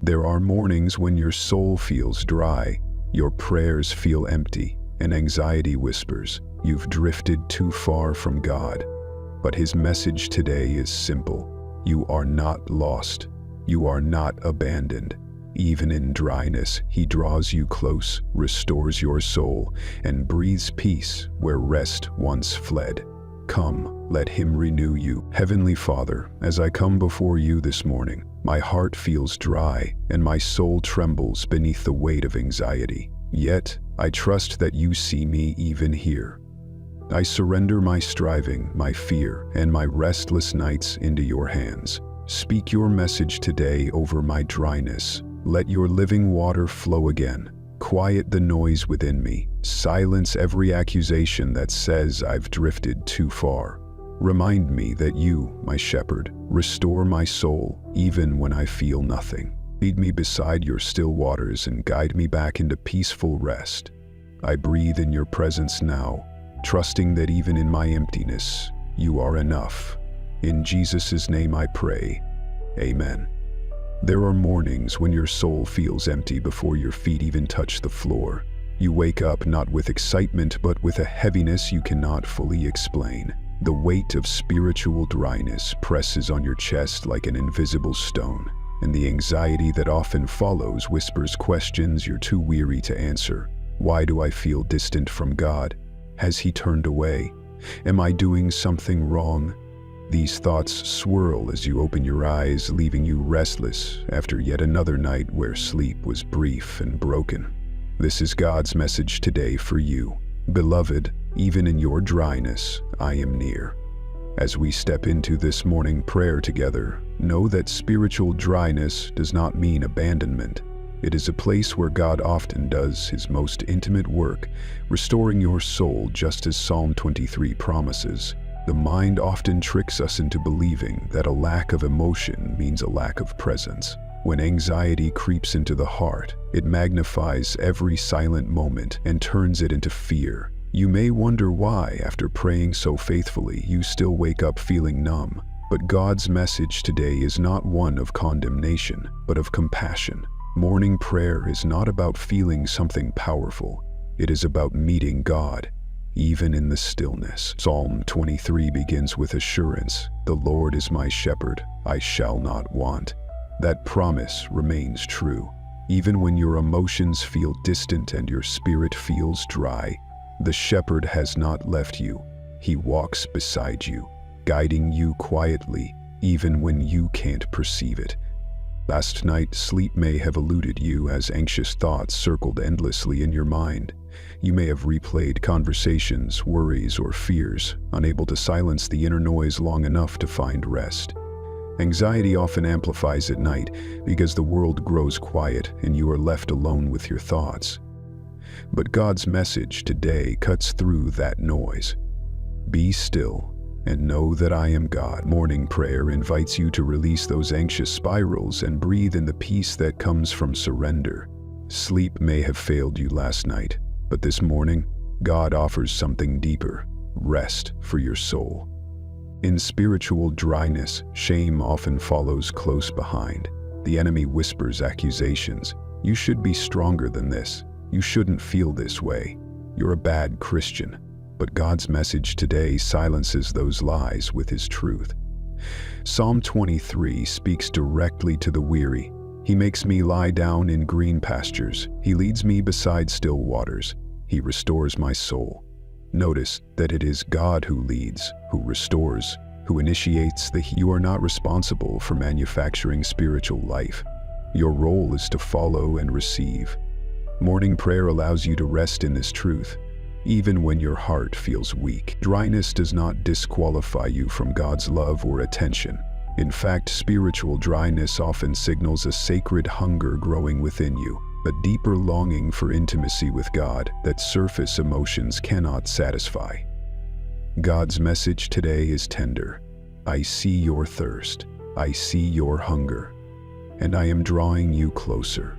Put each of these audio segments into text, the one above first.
There are mornings when your soul feels dry, your prayers feel empty, and anxiety whispers, you've drifted too far from God. But His message today is simple. You are not lost. You are not abandoned. Even in dryness, He draws you close, restores your soul, and breathes peace where rest once fled. Come, let Him renew you. Heavenly Father, as I come before you this morning, my heart feels dry and my soul trembles beneath the weight of anxiety. Yet, I trust that you see me even here. I surrender my striving, my fear, and my restless nights into your hands. Speak your message today over my dryness. Let your living water flow again. Quiet the noise within me. Silence every accusation that says I've drifted too far. Remind me that you, my shepherd, restore my soul even when I feel nothing. Lead me beside your still waters and guide me back into peaceful rest. I breathe in your presence now, trusting that even in my emptiness, you are enough. In Jesus' name I pray. Amen. There are mornings when your soul feels empty before your feet even touch the floor. You wake up not with excitement but with a heaviness you cannot fully explain. The weight of spiritual dryness presses on your chest like an invisible stone, and the anxiety that often follows whispers questions you're too weary to answer. Why do I feel distant from God? Has He turned away? Am I doing something wrong? These thoughts swirl as you open your eyes, leaving you restless after yet another night where sleep was brief and broken. This is God's message today for you. Beloved, even in your dryness, I am near. As we step into this morning prayer together, know that spiritual dryness does not mean abandonment. It is a place where God often does His most intimate work, restoring your soul just as Psalm 23 promises. The mind often tricks us into believing that a lack of emotion means a lack of presence. When anxiety creeps into the heart, it magnifies every silent moment and turns it into fear. You may wonder why, after praying so faithfully, you still wake up feeling numb. But God's message today is not one of condemnation, but of compassion. Morning prayer is not about feeling something powerful. It is about meeting God, even in the stillness. Psalm 23 begins with assurance, "The Lord is my shepherd, I shall not want." That promise remains true. Even when your emotions feel distant and your spirit feels dry, the shepherd has not left you. He walks beside you, guiding you quietly, even when you can't perceive it. Last night, sleep may have eluded you as anxious thoughts circled endlessly in your mind. You may have replayed conversations, worries, or fears, unable to silence the inner noise long enough to find rest. Anxiety often amplifies at night because the world grows quiet and you are left alone with your thoughts. But God's message today cuts through that noise. Be still and know that I am God. Morning prayer invites you to release those anxious spirals and breathe in the peace that comes from surrender. Sleep may have failed you last night, but this morning, God offers something deeper: rest for your soul. In spiritual dryness, shame often follows close behind. The enemy whispers accusations. You should be stronger than this. You shouldn't feel this way. You're a bad Christian. But God's message today silences those lies with His truth. Psalm 23 speaks directly to the weary. He makes me lie down in green pastures. He leads me beside still waters. He restores my soul. Notice that it is God who leads, who restores, who initiates the You are not responsible for manufacturing spiritual life. Your role is to follow and receive. Morning prayer allows you to rest in this truth, even when your heart feels weak. Dryness does not disqualify you from God's love or attention. In fact, spiritual dryness often signals a sacred hunger growing within you, a deeper longing for intimacy with God that surface emotions cannot satisfy. God's message today is tender. I see your thirst. I see your hunger, and I am drawing you closer.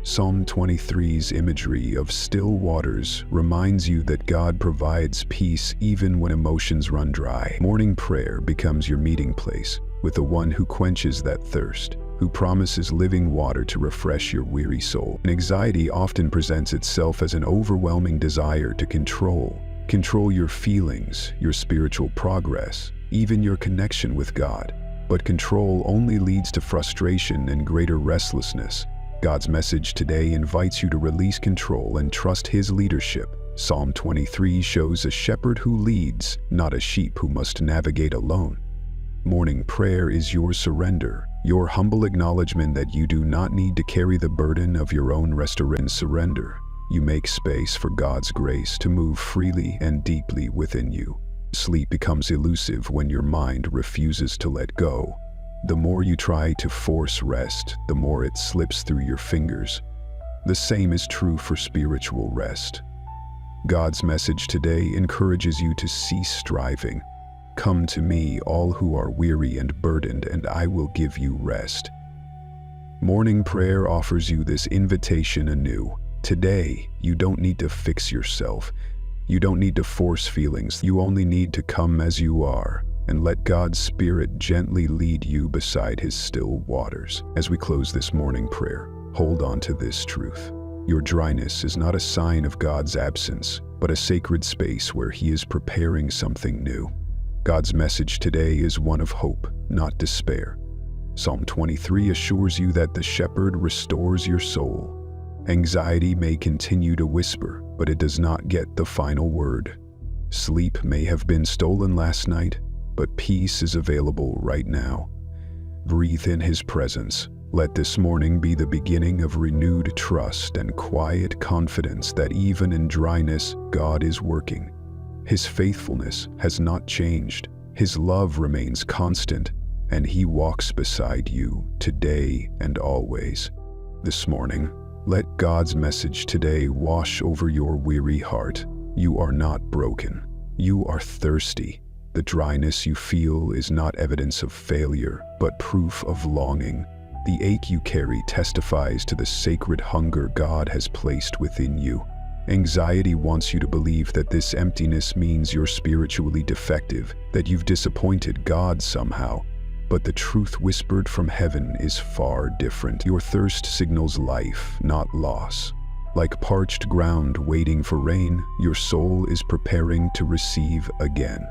Psalm 23's imagery of still waters reminds you that God provides peace even when emotions run dry. Morning prayer becomes your meeting place with the one who quenches that thirst, who promises living water to refresh your weary soul. Anxiety often presents itself as an overwhelming desire to control your feelings, your spiritual progress, even your connection with God. But control only leads to frustration and greater restlessness. God's message today invites you to release control and trust His leadership. Psalm 23 shows a shepherd who leads, not a sheep who must navigate alone. Morning prayer is your surrender, your humble acknowledgement that you do not need to carry the burden of your own restoration. Surrender. You make space for God's grace to move freely and deeply within you. Sleep becomes elusive when your mind refuses to let go. The more you try to force rest, the more it slips through your fingers. The same is true for spiritual rest. God's message today encourages you to cease striving. Come to me, all who are weary and burdened, and I will give you rest. Morning prayer offers you this invitation anew. Today, you don't need to fix yourself. You don't need to force feelings. You only need to come as you are and let God's Spirit gently lead you beside His still waters. As we close this morning prayer, hold on to this truth. Your dryness is not a sign of God's absence, but a sacred space where He is preparing something new. God's message today is one of hope, not despair. Psalm 23 assures you that the shepherd restores your soul. Anxiety may continue to whisper, but it does not get the final word. Sleep may have been stolen last night, but peace is available right now. Breathe in His presence. Let this morning be the beginning of renewed trust and quiet confidence that even in dryness, God is working. His faithfulness has not changed. His love remains constant, and He walks beside you today and always. This morning, let God's message today wash over your weary heart. You are not broken. You are thirsty. The dryness you feel is not evidence of failure, but proof of longing. The ache you carry testifies to the sacred hunger God has placed within you. Anxiety wants you to believe that this emptiness means you're spiritually defective, that you've disappointed God somehow. But the truth whispered from heaven is far different. Your thirst signals life, not loss. Like parched ground waiting for rain, your soul is preparing to receive again.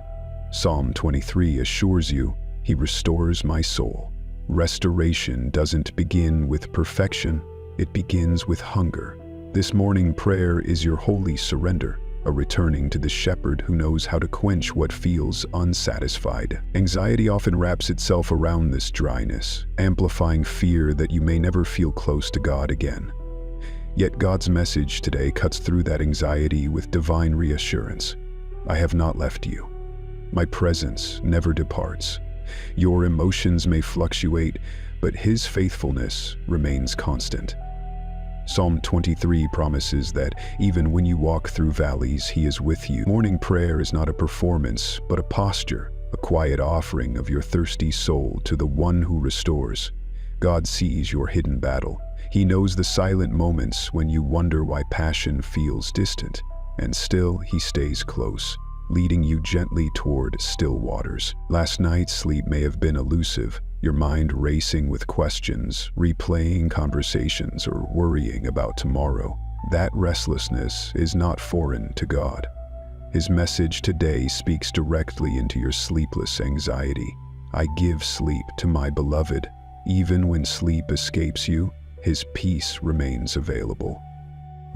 Psalm 23 assures you, He restores my soul. Restoration doesn't begin with perfection, it begins with hunger. This morning prayer is your holy surrender, a returning to the shepherd who knows how to quench what feels unsatisfied. Anxiety often wraps itself around this dryness, amplifying fear that you may never feel close to God again. Yet God's message today cuts through that anxiety with divine reassurance. I have not left you. My presence never departs. Your emotions may fluctuate, but His faithfulness remains constant. Psalm 23 promises that even when you walk through valleys, He is with you. Morning prayer is not a performance, but a posture, a quiet offering of your thirsty soul to the One who restores. God sees your hidden battle. He knows the silent moments when you wonder why passion feels distant, and still He stays close, leading you gently toward still waters. Last night's sleep may have been elusive, your mind racing with questions, replaying conversations, or worrying about tomorrow. That restlessness is not foreign to God. His message today speaks directly into your sleepless anxiety. I give sleep to my beloved. Even when sleep escapes you, His peace remains available.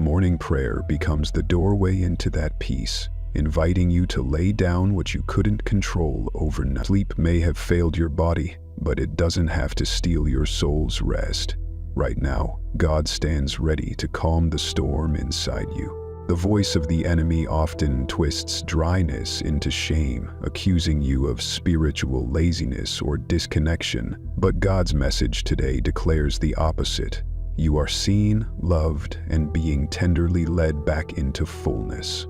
Morning prayer becomes the doorway into that peace, inviting you to lay down what you couldn't control overnight. Sleep may have failed your body, but it doesn't have to steal your soul's rest. Right now, God stands ready to calm the storm inside you. The voice of the enemy often twists dryness into shame, accusing you of spiritual laziness or disconnection, but God's message today declares the opposite. You are seen, loved, and being tenderly led back into fullness.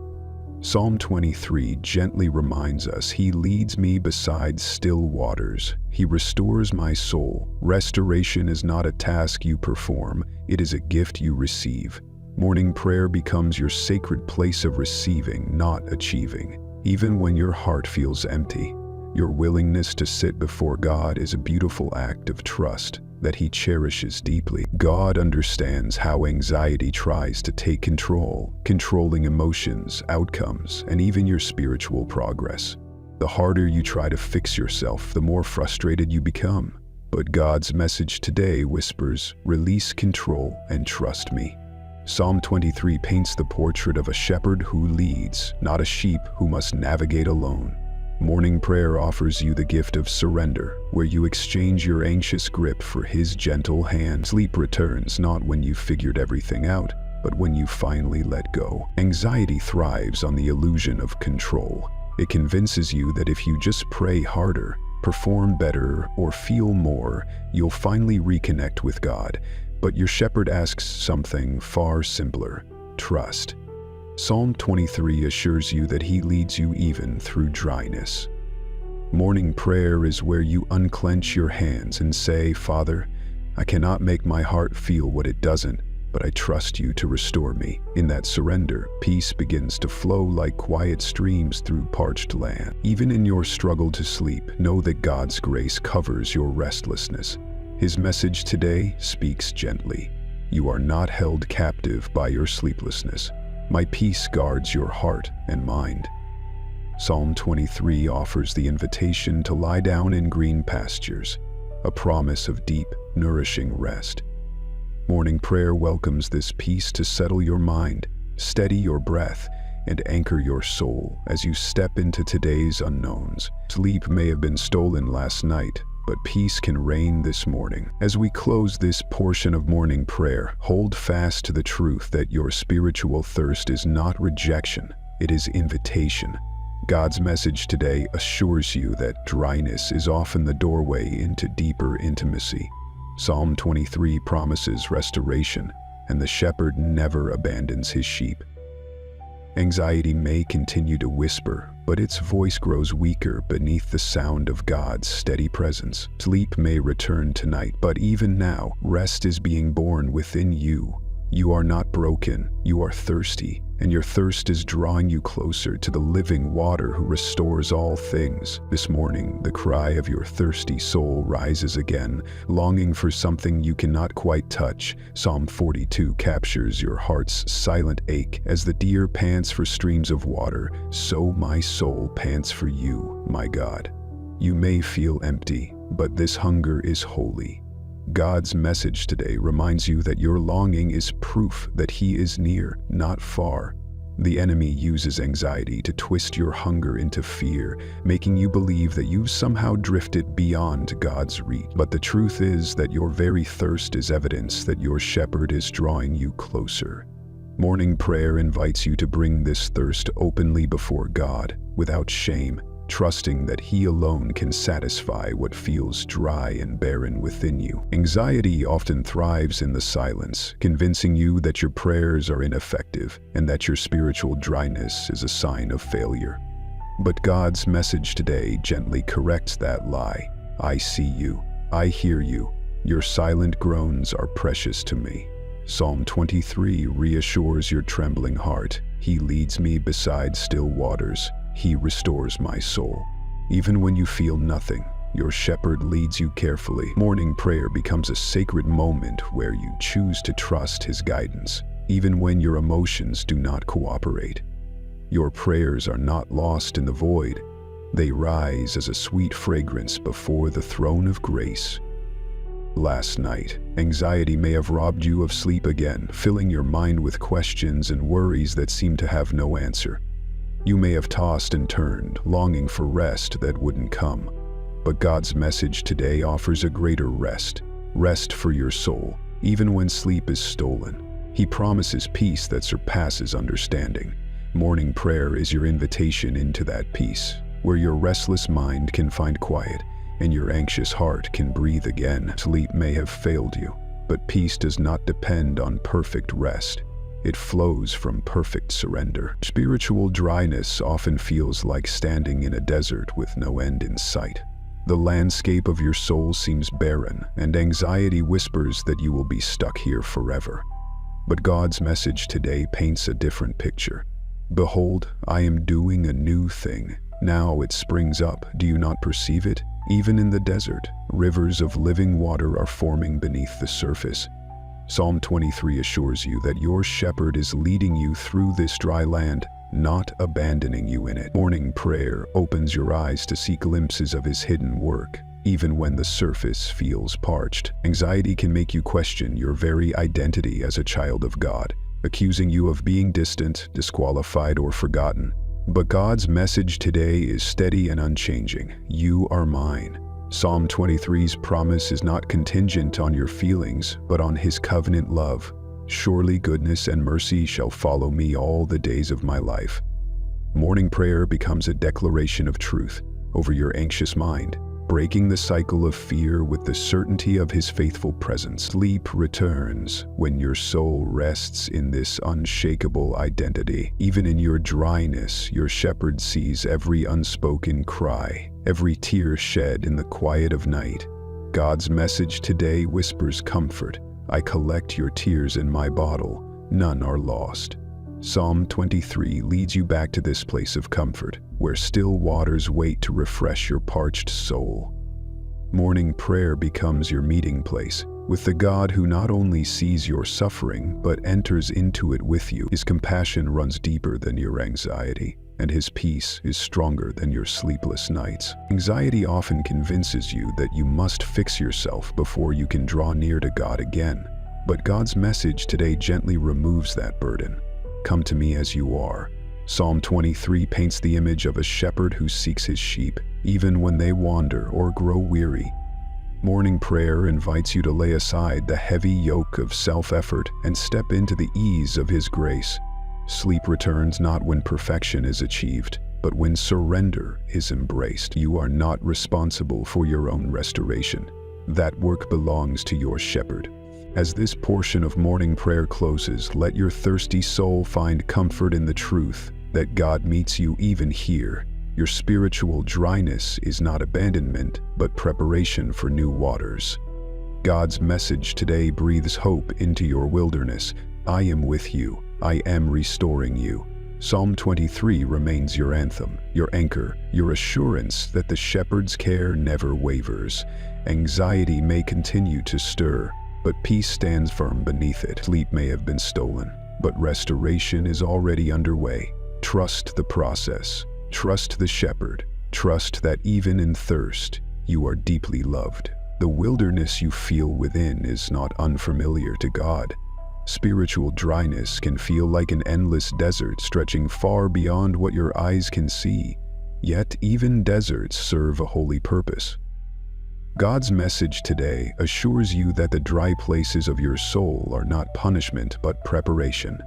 Psalm 23 gently reminds us, He leads me beside still waters. He restores my soul. Restoration is not a task you perform, it is a gift you receive. Morning prayer becomes your sacred place of receiving, not achieving. Even when your heart feels empty, your willingness to sit before God is a beautiful act of trust. that He cherishes deeply. God understands how anxiety tries to take control, controlling emotions, outcomes, and even your spiritual progress. The harder you try to fix yourself, the more frustrated you become. But God's message today whispers, release control and trust me. Psalm 23 paints the portrait of a shepherd who leads, not a sheep who must navigate alone. Morning prayer offers you the gift of surrender, where you exchange your anxious grip for His gentle hand. Sleep returns not when you've figured everything out, but when you finally let go. Anxiety thrives on the illusion of control. It convinces you that if you just pray harder, perform better, or feel more, you'll finally reconnect with God. But your shepherd asks something far simpler: trust. Psalm 23 assures you that He leads you even through dryness. Morning prayer is where you unclench your hands and say, Father, I cannot make my heart feel what it doesn't, but I trust you to restore me. In that surrender, peace begins to flow like quiet streams through parched land. Even in your struggle to sleep, know that God's grace covers your restlessness. His message today speaks gently. You are not held captive by your sleeplessness. My peace guards your heart and mind. Psalm 23 offers the invitation to lie down in green pastures, a promise of deep, nourishing rest. Morning prayer welcomes this peace to settle your mind, steady your breath, and anchor your soul as you step into today's unknowns. Sleep may have been stolen last night, but peace can reign this morning. As we close this portion of morning prayer, hold fast to the truth that your spiritual thirst is not rejection, it is invitation. God's message today assures you that dryness is often the doorway into deeper intimacy. Psalm 23 promises restoration, and the shepherd never abandons his sheep. Anxiety may continue to whisper, but its voice grows weaker beneath the sound of God's steady presence. Sleep may return tonight, but even now, rest is being born within you. You are not broken, you are thirsty, and your thirst is drawing you closer to the living water who restores all things. This morning, the cry of your thirsty soul rises again, longing for something you cannot quite touch. Psalm 42 captures your heart's silent ache. As the deer pants for streams of water, so my soul pants for you, my God. You may feel empty, but this hunger is holy. God's message today reminds you that your longing is proof that He is near, not far. The enemy uses anxiety to twist your hunger into fear, making you believe that you've somehow drifted beyond God's reach. But the truth is that your very thirst is evidence that your shepherd is drawing you closer. Morning prayer invites you to bring this thirst openly before God, without shame, trusting that He alone can satisfy what feels dry and barren within you. Anxiety often thrives in the silence, convincing you that your prayers are ineffective and that your spiritual dryness is a sign of failure. But God's message today gently corrects that lie. I see you. I hear you. Your silent groans are precious to me. Psalm 23 reassures your trembling heart. He leads me beside still waters. He restores my soul. Even when you feel nothing, your shepherd leads you carefully. Morning prayer becomes a sacred moment where you choose to trust His guidance, even when your emotions do not cooperate. Your prayers are not lost in the void. They rise as a sweet fragrance before the throne of grace. Last night, anxiety may have robbed you of sleep again, filling your mind with questions and worries that seem to have no answer. You may have tossed and turned, longing for rest that wouldn't come. But God's message today offers a greater rest for your soul, even when sleep is stolen. He promises peace that surpasses understanding. Morning prayer is your invitation into that peace, where your restless mind can find quiet and your anxious heart can breathe again. Sleep may have failed you, but peace does not depend on perfect rest. It flows from perfect surrender. Spiritual dryness often feels like standing in a desert with no end in sight. The landscape of your soul seems barren, and anxiety whispers that you will be stuck here forever. But God's message today paints a different picture. Behold, I am doing a new thing. Now it springs up. Do you not perceive it? Even in the desert, rivers of living water are forming beneath the surface. Psalm 23 assures you that your shepherd is leading you through this dry land, not abandoning you in it. Morning prayer opens your eyes to see glimpses of his hidden work, even when the surface feels parched. Anxiety can make you question your very identity as a child of God, accusing you of being distant, disqualified, or forgotten. But God's message today is steady and unchanging. You are mine. Psalm 23's promise is not contingent on your feelings, but on his covenant love. Surely goodness and mercy shall follow me all the days of my life. Morning prayer becomes a declaration of truth over your anxious mind, breaking the cycle of fear with the certainty of his faithful presence. Sleep returns when your soul rests in this unshakable identity. Even in your dryness, your shepherd sees every unspoken cry, every tear shed in the quiet of night. God's message today whispers comfort. I collect your tears in my bottle. None are lost. Psalm 23 leads you back to this place of comfort, where still waters wait to refresh your parched soul. Morning prayer becomes your meeting place with the God who not only sees your suffering, but enters into it with you. His compassion runs deeper than your anxiety, and his peace is stronger than your sleepless nights. Anxiety often convinces you that you must fix yourself before you can draw near to God again. But God's message today gently removes that burden. Come to me as you are. Psalm 23 paints the image of a shepherd who seeks his sheep, even when they wander or grow weary. Morning prayer invites you to lay aside the heavy yoke of self-effort and step into the ease of his grace. Sleep returns not when perfection is achieved, but when surrender is embraced. You are not responsible for your own restoration. That work belongs to your shepherd. As this portion of morning prayer closes, let your thirsty soul find comfort in the truth that God meets you even here. Your spiritual dryness is not abandonment, but preparation for new waters. God's message today breathes hope into your wilderness. I am with you. I am restoring you. Psalm 23 remains your anthem, your anchor, your assurance that the shepherd's care never wavers. Anxiety may continue to stir, but peace stands firm beneath it. Sleep may have been stolen, but restoration is already underway. Trust the process. Trust the shepherd. Trust that even in thirst, you are deeply loved. The wilderness you feel within is not unfamiliar to God. Spiritual dryness can feel like an endless desert stretching far beyond what your eyes can see. Yet even deserts serve a holy purpose. God's message today assures you that the dry places of your soul are not punishment but preparation.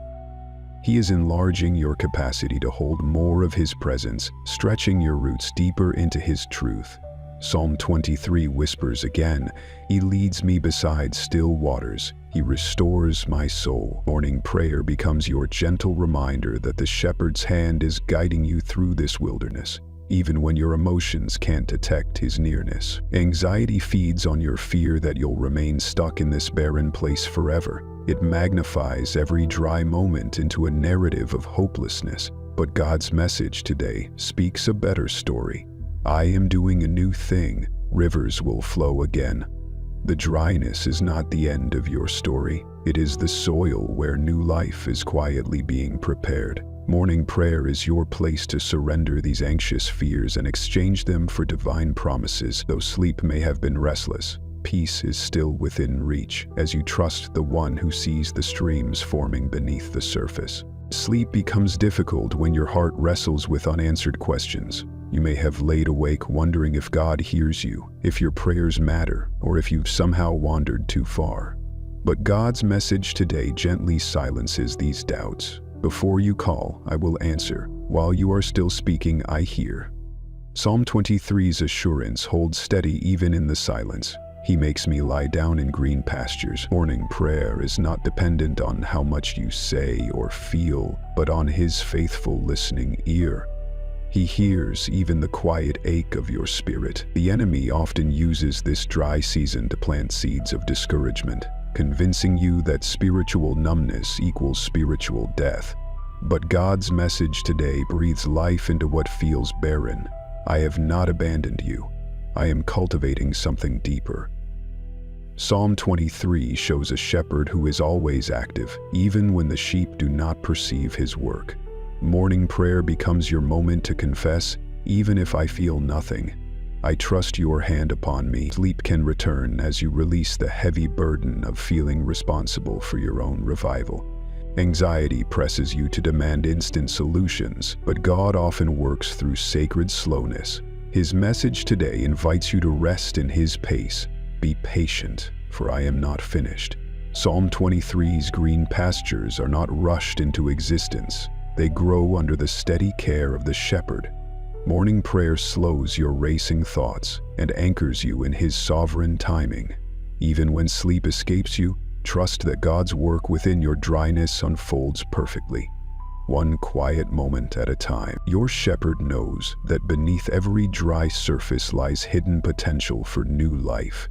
He is enlarging your capacity to hold more of his presence, stretching your roots deeper into his truth. Psalm 23 whispers again, He leads me beside still waters. He restores my soul. Morning prayer becomes your gentle reminder that the shepherd's hand is guiding you through this wilderness, even when your emotions can't detect his nearness. Anxiety feeds on your fear that you'll remain stuck in this barren place forever. It magnifies every dry moment into a narrative of hopelessness. But God's message today speaks a better story. I am doing a new thing. Rivers will flow again. The dryness is not the end of your story. It is the soil where new life is quietly being prepared. Morning prayer is your place to surrender these anxious fears and exchange them for divine promises. Though sleep may have been restless, peace is still within reach as you trust the one who sees the streams forming beneath the surface. Sleep becomes difficult when your heart wrestles with unanswered questions. You may have laid awake wondering if God hears you, if your prayers matter, or if you've somehow wandered too far. But God's message today gently silences these doubts. Before you call, I will answer. While you are still speaking, I hear. Psalm 23's assurance holds steady even in the silence. He makes me lie down in green pastures. Morning prayer is not dependent on how much you say or feel, but on His faithful listening ear. He hears even the quiet ache of your spirit. The enemy often uses this dry season to plant seeds of discouragement, convincing you that spiritual numbness equals spiritual death. But God's message today breathes life into what feels barren. I have not abandoned you. I am cultivating something deeper. Psalm 23 shows a shepherd who is always active, even when the sheep do not perceive his work. Morning prayer becomes your moment to confess, even if I feel nothing. I trust your hand upon me. Sleep can return as you release the heavy burden of feeling responsible for your own revival. Anxiety presses you to demand instant solutions, but God often works through sacred slowness. His message today invites you to rest in His pace. Be patient, for I am not finished. Psalm 23's green pastures are not rushed into existence. They grow under the steady care of the shepherd. Morning prayer slows your racing thoughts and anchors you in His sovereign timing. Even when sleep escapes you, trust that God's work within your dryness unfolds perfectly. One quiet moment at a time. Your shepherd knows that beneath every dry surface lies hidden potential for new life.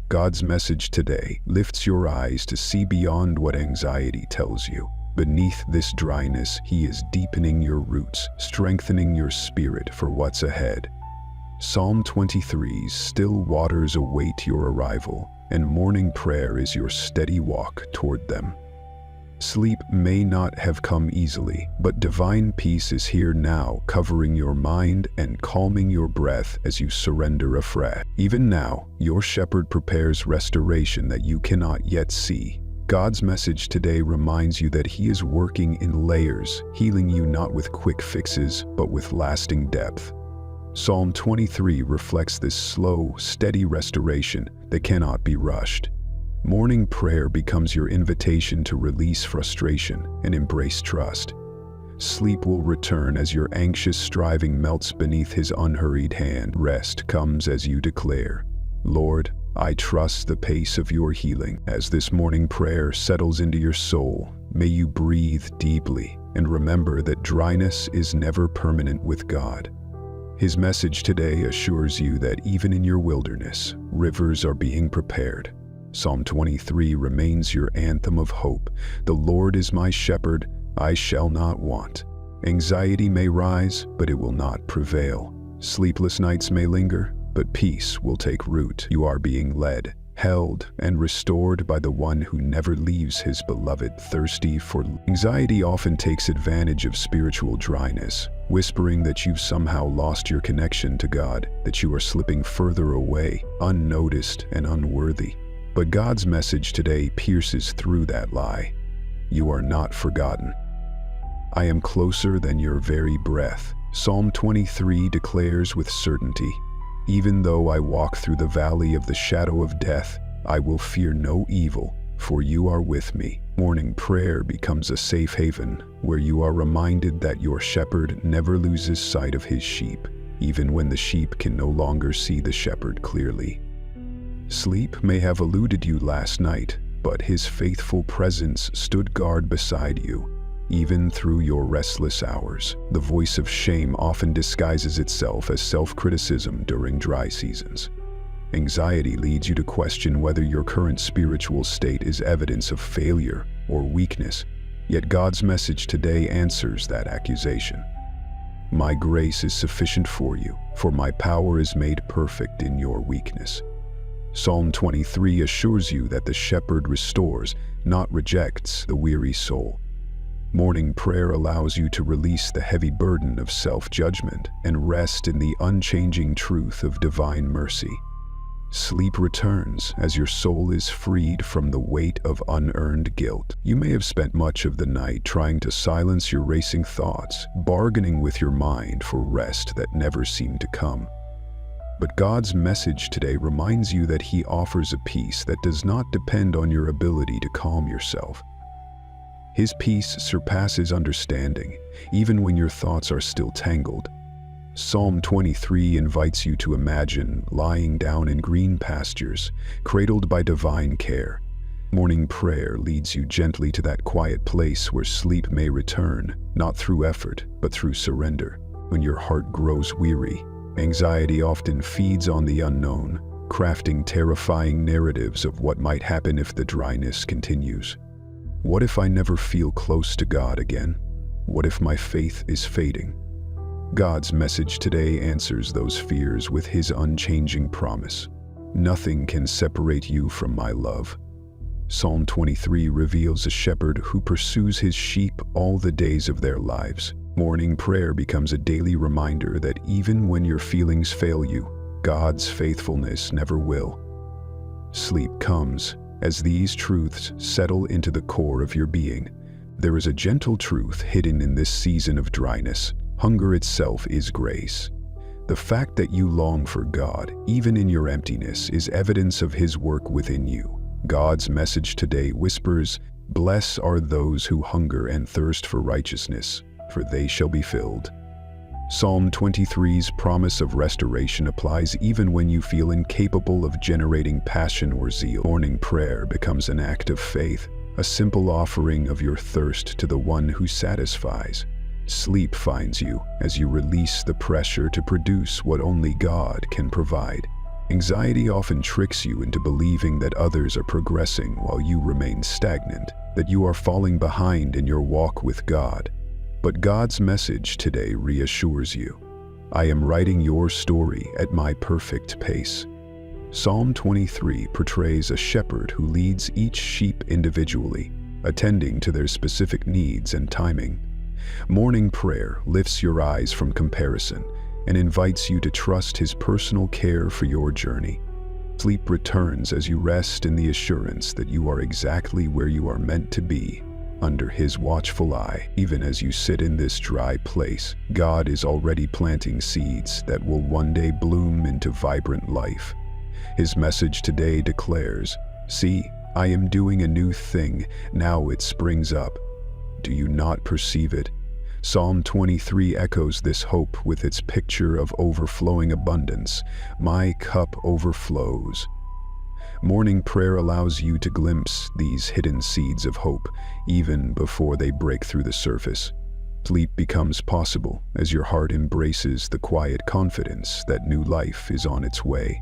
God's message today lifts your eyes to see beyond what anxiety tells you. Beneath this dryness, He is deepening your roots, strengthening your spirit for what's ahead. Psalm 23's still waters await your arrival, and morning prayer is your steady walk toward them. Sleep may not have come easily, but divine peace is here now, covering your mind and calming your breath as you surrender afresh. Even now, your shepherd prepares restoration that you cannot yet see. God's message today reminds you that He is working in layers, healing you not with quick fixes, but with lasting depth. Psalm 23 reflects this slow, steady restoration that cannot be rushed. Morning prayer becomes your invitation to release frustration and embrace trust. Sleep will return as your anxious striving melts beneath His unhurried hand. Rest comes as you declare, Lord, I trust the pace of your healing. As this morning prayer settles into your soul, may you breathe deeply and remember that dryness is never permanent with God. His message today assures you that even in your wilderness, rivers are being prepared. Psalm 23 remains your anthem of hope. The Lord is my shepherd, I shall not want. Anxiety may rise, but it will not prevail. Sleepless nights may linger, but peace will take root. You are being led, held, and restored by the one who never leaves His beloved. Thirsty for anxiety often takes advantage of spiritual dryness, whispering that you've somehow lost your connection to God, that you are slipping further away, unnoticed and unworthy. But God's message today pierces through that lie. You are not forgotten. I am closer than your very breath. Psalm 23 declares with certainty, even though I walk through the valley of the shadow of death, I will fear no evil, for you are with me. Morning prayer becomes a safe haven where you are reminded that your shepherd never loses sight of his sheep, even when the sheep can no longer see the shepherd clearly. Sleep may have eluded you last night, but His faithful presence stood guard beside you. Even through your restless hours, the voice of shame often disguises itself as self-criticism during dry seasons. Anxiety leads you to question whether your current spiritual state is evidence of failure or weakness, yet God's message today answers that accusation. My grace is sufficient for you, for my power is made perfect in your weakness. Psalm 23 assures you that the shepherd restores, not rejects, the weary soul. Morning prayer allows you to release the heavy burden of self-judgment and rest in the unchanging truth of divine mercy. Sleep returns as your soul is freed from the weight of unearned guilt. You may have spent much of the night trying to silence your racing thoughts, bargaining with your mind for rest that never seemed to come. But God's message today reminds you that He offers a peace that does not depend on your ability to calm yourself. His peace surpasses understanding, even when your thoughts are still tangled. Psalm 23 invites you to imagine lying down in green pastures, cradled by divine care. Morning prayer leads you gently to that quiet place where sleep may return, not through effort, but through surrender. When your heart grows weary, anxiety often feeds on the unknown, crafting terrifying narratives of what might happen if the dryness continues. What if I never feel close to God again? What if my faith is fading? God's message today answers those fears with His unchanging promise. Nothing can separate you from my love. Psalm 23 reveals a shepherd who pursues his sheep all the days of their lives. Morning prayer becomes a daily reminder that even when your feelings fail you, God's faithfulness never will. Sleep comes as these truths settle into the core of your being. There is a gentle truth hidden in this season of dryness. Hunger itself is grace. The fact that you long for God, even in your emptiness, is evidence of His work within you. God's message today whispers, "Blessed are those who hunger and thirst for righteousness, for they shall be filled." Psalm 23's promise of restoration applies even when you feel incapable of generating passion or zeal. Morning prayer becomes an act of faith, a simple offering of your thirst to the one who satisfies. Sleep finds you as you release the pressure to produce what only God can provide. Anxiety often tricks you into believing that others are progressing while you remain stagnant, that you are falling behind in your walk with God. But God's message today reassures you. I am writing your story at my perfect pace. Psalm 23 portrays a shepherd who leads each sheep individually, attending to their specific needs and timing. Morning prayer lifts your eyes from comparison and invites you to trust His personal care for your journey. Sleep returns as you rest in the assurance that you are exactly where you are meant to be, under His watchful eye. Even as you sit in this dry place, God is already planting seeds that will one day bloom into vibrant life. His message today declares, "See, I am doing a new thing, now it springs up. Do you not perceive it?" Psalm 23 echoes this hope with its picture of overflowing abundance. My cup overflows. Morning prayer allows you to glimpse these hidden seeds of hope, even before they break through the surface. Sleep becomes possible as your heart embraces the quiet confidence that new life is on its way,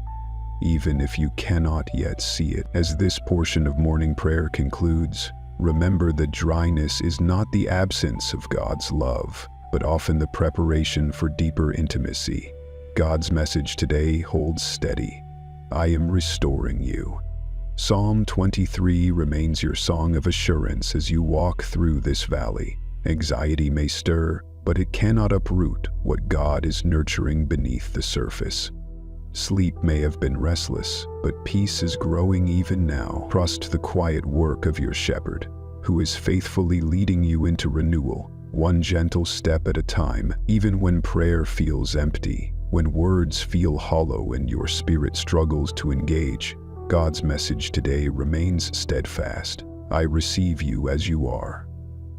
even if you cannot yet see it. As this portion of morning prayer concludes, remember that dryness is not the absence of God's love, but often the preparation for deeper intimacy. God's message today holds steady. I am restoring you. Psalm 23 remains your song of assurance as you walk through this valley. Anxiety may stir, but it cannot uproot what God is nurturing beneath the surface. Sleep may have been restless, but peace is growing even now. Trust the quiet work of your shepherd, who is faithfully leading you into renewal, one gentle step at a time. Even when prayer feels empty, when words feel hollow and your spirit struggles to engage, God's message today remains steadfast. I receive you as you are.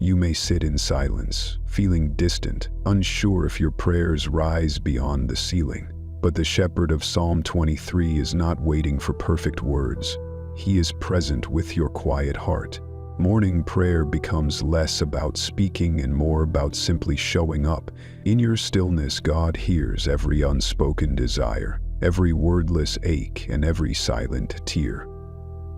You may sit in silence, feeling distant, unsure if your prayers rise beyond the ceiling. But the shepherd of Psalm 23 is not waiting for perfect words. He is present with your quiet heart. Morning prayer becomes less about speaking and more about simply showing up. In your stillness, God hears every unspoken desire, every wordless ache, and every silent tear.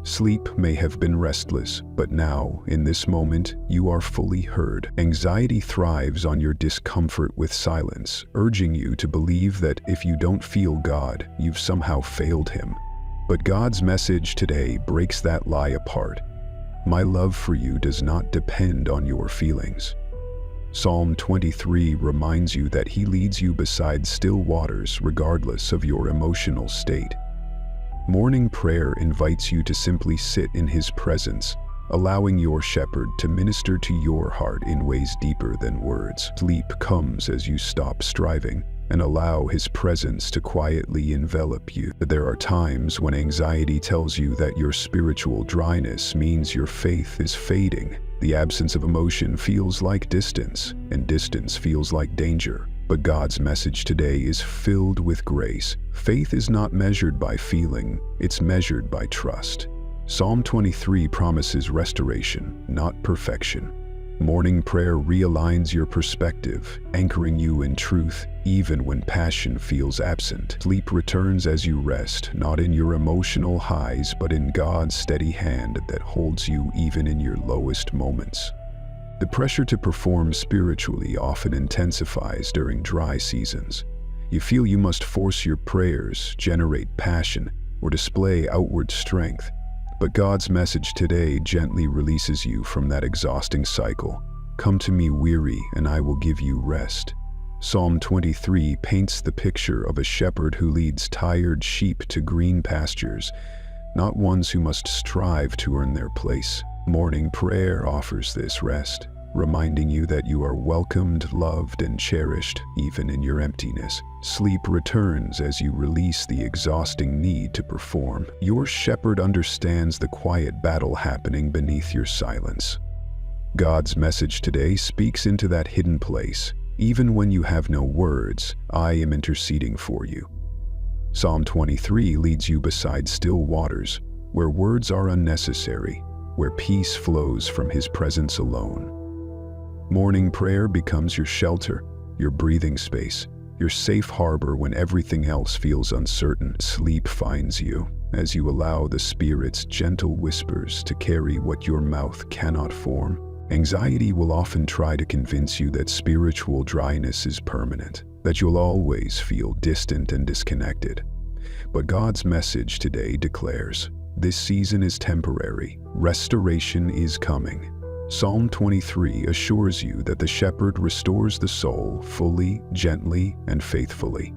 Sleep may have been restless, but now, in this moment, you are fully heard. Anxiety thrives on your discomfort with silence, urging you to believe that if you don't feel God, you've somehow failed Him. But God's message today breaks that lie apart. My love for you does not depend on your feelings. Psalm 23 reminds you that He leads you beside still waters regardless of your emotional state. Morning prayer invites you to simply sit in His presence, allowing your shepherd to minister to your heart in ways deeper than words. Sleep comes as you stop striving and allow His presence to quietly envelop you. There are times when anxiety tells you that your spiritual dryness means your faith is fading. The absence of emotion feels like distance, and distance feels like danger. But God's message today is filled with grace. Faith is not measured by feeling, it's measured by trust. Psalm 23 promises restoration, not perfection. Morning prayer realigns your perspective, anchoring you in truth even when passion feels absent. Sleep returns as you rest, not in your emotional highs, but in God's steady hand that holds you even in your lowest moments. The pressure to perform spiritually often intensifies during dry seasons. You feel you must force your prayers, generate passion, or display outward strength. But God's message today gently releases you from that exhausting cycle. Come to me weary, and I will give you rest. Psalm 23 paints the picture of a shepherd who leads tired sheep to green pastures, not ones who must strive to earn their place. Morning prayer offers this rest, reminding you that you are welcomed, loved, and cherished even in your emptiness. Sleep returns as you release the exhausting need to perform. Your shepherd understands the quiet battle happening beneath your silence. God's message today speaks into that hidden place. Even when you have no words, I am interceding for you. Psalm 23 leads you beside still waters, where words are unnecessary, where peace flows from His presence alone. Morning prayer becomes your shelter, your breathing space, your safe harbor when everything else feels uncertain. Sleep finds you as you allow the Spirit's gentle whispers to carry what your mouth cannot form. Anxiety will often try to convince you that spiritual dryness is permanent, that you'll always feel distant and disconnected. But God's message today declares, this season is temporary, restoration is coming. Psalm 23 assures you that the shepherd restores the soul fully, gently, and faithfully.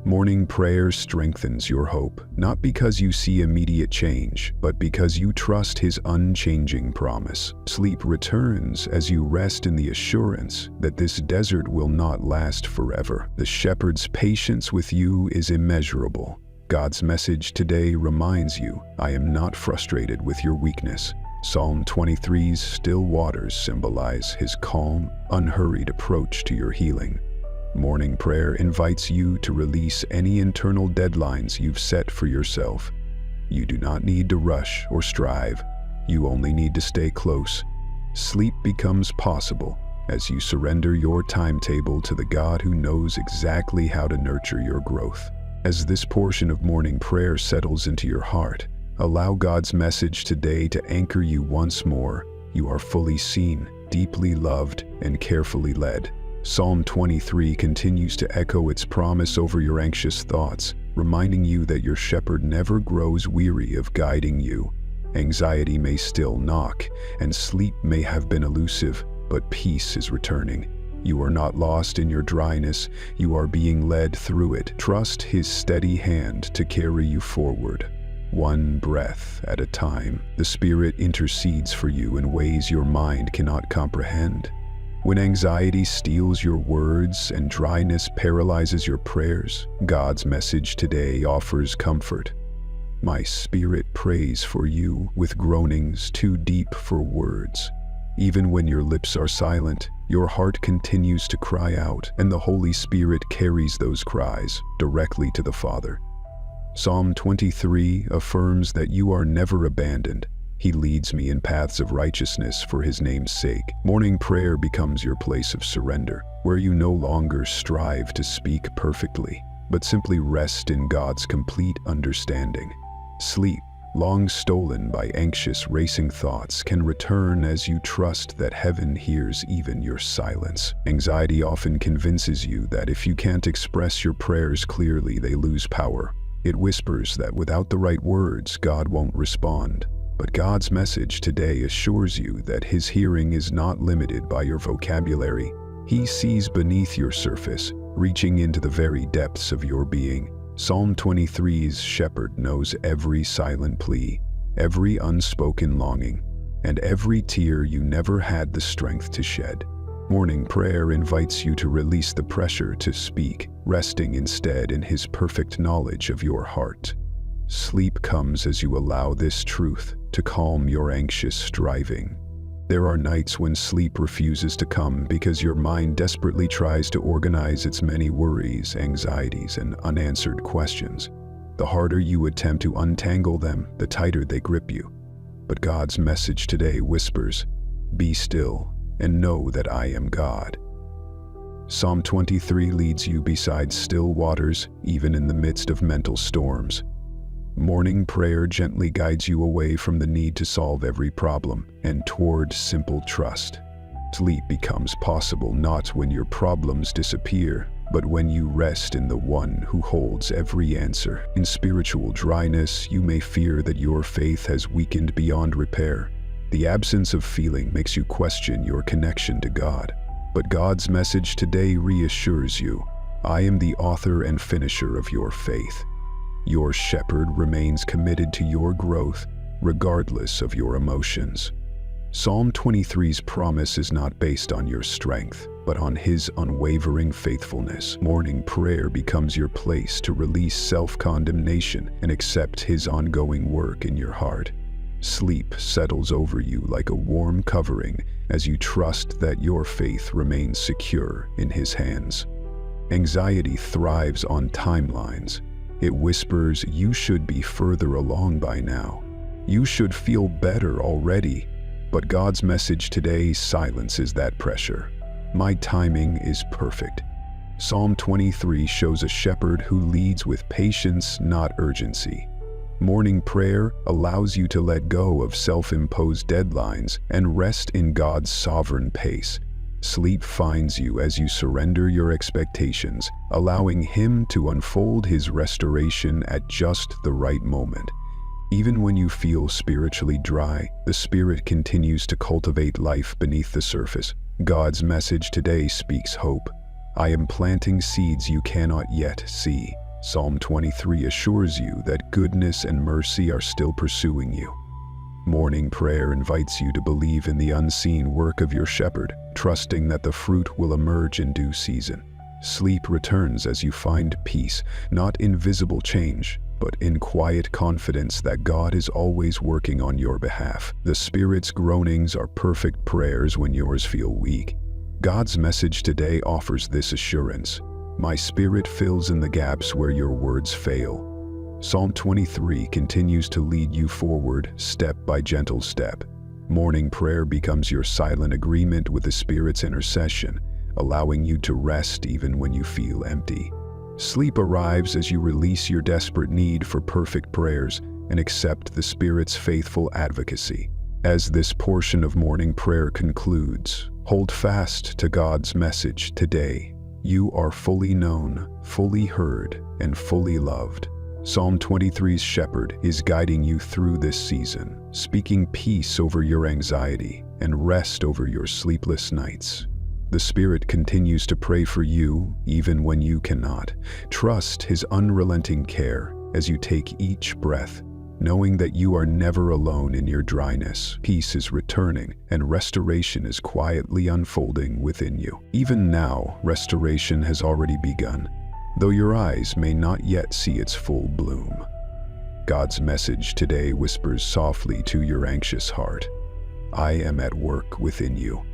Morning prayer strengthens your hope, not because you see immediate change, but because you trust His unchanging promise. Sleep returns as you rest in the assurance that this desert will not last forever. The shepherd's patience with you is immeasurable. God's message today reminds you, I am not frustrated with your weakness. Psalm 23's still waters symbolize His calm, unhurried approach to your healing. Morning prayer invites you to release any internal deadlines you've set for yourself. You do not need to rush or strive. You only need to stay close. Sleep becomes possible as you surrender your timetable to the God who knows exactly how to nurture your growth. As this portion of morning prayer settles into your heart, allow God's message today to anchor you once more. You are fully seen, deeply loved, and carefully led. Psalm 23 continues to echo its promise over your anxious thoughts, reminding you that your shepherd never grows weary of guiding you. Anxiety may still knock, and sleep may have been elusive, but peace is returning. You are not lost in your dryness, you are being led through it. Trust His steady hand to carry you forward. One breath at a time, the Spirit intercedes for you in ways your mind cannot comprehend. When anxiety steals your words and dryness paralyzes your prayers, God's message today offers comfort. My spirit prays for you with groanings too deep for words. Even when your lips are silent, your heart continues to cry out, and the Holy Spirit carries those cries directly to the Father. Psalm 23 affirms that you are never abandoned. He leads me in paths of righteousness for His name's sake. Morning prayer becomes your place of surrender, where you no longer strive to speak perfectly, but simply rest in God's complete understanding. Sleep, long stolen by anxious, racing thoughts, can return as you trust that heaven hears even your silence. Anxiety often convinces you that if you can't express your prayers clearly, they lose power. It whispers that without the right words, God won't respond. But God's message today assures you that His hearing is not limited by your vocabulary. He sees beneath your surface, reaching into the very depths of your being. Psalm 23's shepherd knows every silent plea, every unspoken longing, and every tear you never had the strength to shed. Morning prayer invites you to release the pressure to speak, resting instead in His perfect knowledge of your heart. Sleep comes as you allow this truth to calm your anxious striving. There are nights when sleep refuses to come because your mind desperately tries to organize its many worries, anxieties, and unanswered questions. The harder you attempt to untangle them, the tighter they grip you. But God's message today whispers, "Be still and know that I am God." Psalm 23 leads you beside still waters, even in the midst of mental storms. Morning prayer gently guides you away from the need to solve every problem and toward simple trust. Sleep becomes possible not when your problems disappear, but when you rest in the one who holds every answer. In spiritual dryness, you may fear that your faith has weakened beyond repair. The absence of feeling makes you question your connection to God. But God's message today reassures you, I am the author and finisher of your faith. Your shepherd remains committed to your growth, regardless of your emotions. Psalm 23's promise is not based on your strength, but on his unwavering faithfulness. Morning prayer becomes your place to release self-condemnation and accept his ongoing work in your heart. Sleep settles over you like a warm covering as you trust that your faith remains secure in his hands. Anxiety thrives on timelines. It whispers, you should be further along by now. You should feel better already. But God's message today silences that pressure. My timing is perfect. Psalm 23 shows a shepherd who leads with patience, not urgency. Morning prayer allows you to let go of self-imposed deadlines and rest in God's sovereign pace. Sleep finds you as you surrender your expectations, allowing him to unfold his restoration at just the right moment. Even when you feel spiritually dry, the Spirit continues to cultivate life beneath the surface. God's message today speaks hope. I am planting seeds you cannot yet see. Psalm 23 assures you that goodness and mercy are still pursuing you. Morning prayer invites you to believe in the unseen work of your shepherd, trusting that the fruit will emerge in due season. Sleep returns as you find peace, not in visible change, but in quiet confidence that God is always working on your behalf. The Spirit's groanings are perfect prayers when yours feel weak. God's message today offers this assurance. My Spirit fills in the gaps where your words fail. Psalm 23 continues to lead you forward, step by gentle step. Morning prayer becomes your silent agreement with the Spirit's intercession, allowing you to rest even when you feel empty. Sleep arrives as you release your desperate need for perfect prayers and accept the Spirit's faithful advocacy. As this portion of morning prayer concludes, hold fast to God's message today. You are fully known, fully heard, and fully loved. Psalm 23's shepherd is guiding you through this season, speaking peace over your anxiety and rest over your sleepless nights. The Spirit continues to pray for you even when you cannot. Trust his unrelenting care as you take each breath, knowing that you are never alone in your dryness. Peace is returning and restoration is quietly unfolding within you. Even now, restoration has already begun, though your eyes may not yet see its full bloom. God's message today whispers softly to your anxious heart, I am at work within you.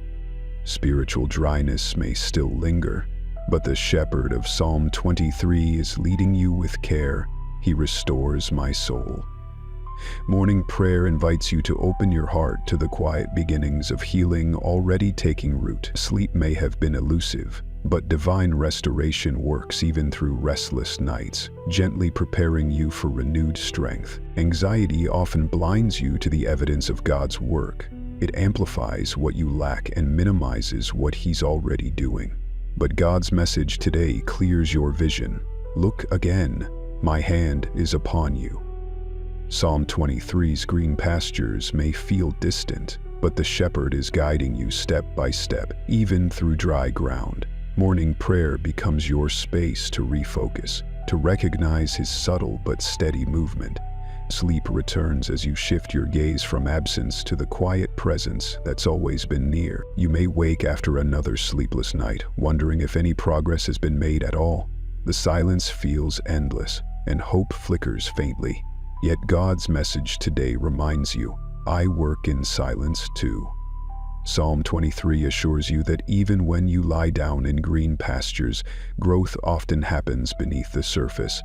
Spiritual dryness may still linger, but the shepherd of Psalm 23 is leading you with care. He restores my soul. Morning prayer invites you to open your heart to the quiet beginnings of healing already taking root. Sleep may have been elusive, but divine restoration works even through restless nights, gently preparing you for renewed strength. Anxiety often blinds you to the evidence of God's work. It amplifies what you lack and minimizes what he's already doing. But God's message today clears your vision. Look again, my hand is upon you. Psalm 23's green pastures may feel distant, but the shepherd is guiding you step by step, even through dry ground. Morning prayer becomes your space to refocus, to recognize his subtle but steady movement. Sleep returns as you shift your gaze from absence to the quiet presence that's always been near. You may wake after another sleepless night, wondering if any progress has been made at all. The silence feels endless, and hope flickers faintly. Yet God's message today reminds you, I work in silence too. Psalm 23 assures you that even when you lie down in green pastures, growth often happens beneath the surface.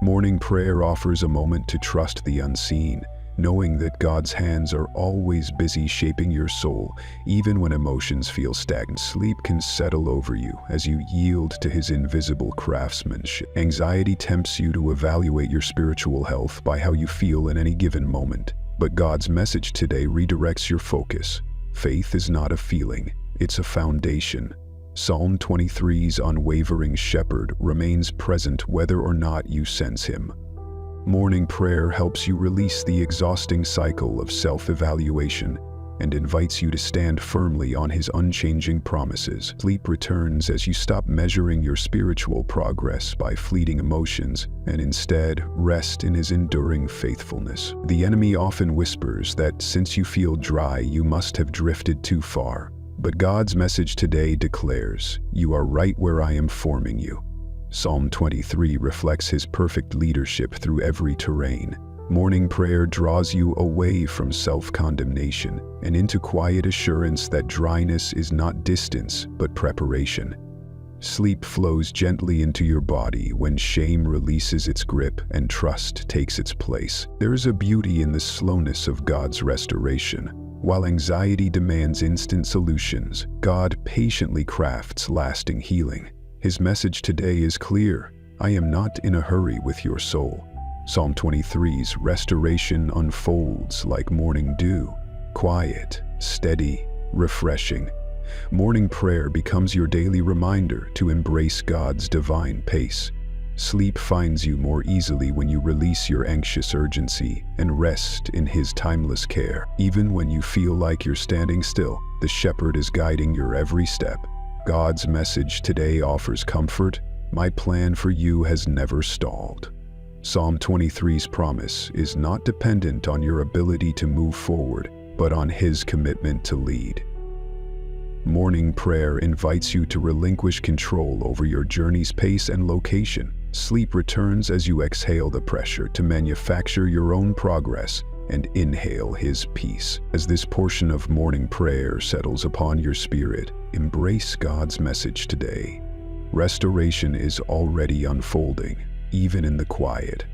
Morning prayer offers a moment to trust the unseen, knowing that God's hands are always busy shaping your soul, even when emotions feel stagnant. Sleep can settle over you as you yield to his invisible craftsmanship. Anxiety tempts you to evaluate your spiritual health by how you feel in any given moment. But God's message today redirects your focus. Faith is not a feeling, it's a foundation. Psalm 23's unwavering shepherd remains present whether or not you sense him. Morning prayer helps you release the exhausting cycle of self-evaluation and invites you to stand firmly on his unchanging promises. Sleep returns as you stop measuring your spiritual progress by fleeting emotions and instead rest in his enduring faithfulness. The enemy often whispers that since you feel dry, you must have drifted too far. But God's message today declares, "You are right where I am forming you." Psalm 23 reflects his perfect leadership through every terrain. Morning prayer draws you away from self-condemnation and into quiet assurance that dryness is not distance, but preparation. Sleep flows gently into your body when shame releases its grip and trust takes its place. There is a beauty in the slowness of God's restoration. While anxiety demands instant solutions, God patiently crafts lasting healing. His message today is clear: I am not in a hurry with your soul. Psalm 23's restoration unfolds like morning dew, quiet, steady, refreshing. Morning prayer becomes your daily reminder to embrace God's divine pace. Sleep finds you more easily when you release your anxious urgency and rest in his timeless care. Even when you feel like you're standing still, the shepherd is guiding your every step. God's message today offers comfort. My plan for you has never stalled. Psalm 23's promise is not dependent on your ability to move forward, but on his commitment to lead. Morning prayer invites you to relinquish control over your journey's pace and location. Sleep returns as you exhale the pressure to manufacture your own progress and inhale his peace. As this portion of morning prayer settles upon your spirit, embrace God's message today. Restoration is already unfolding, even in the quiet.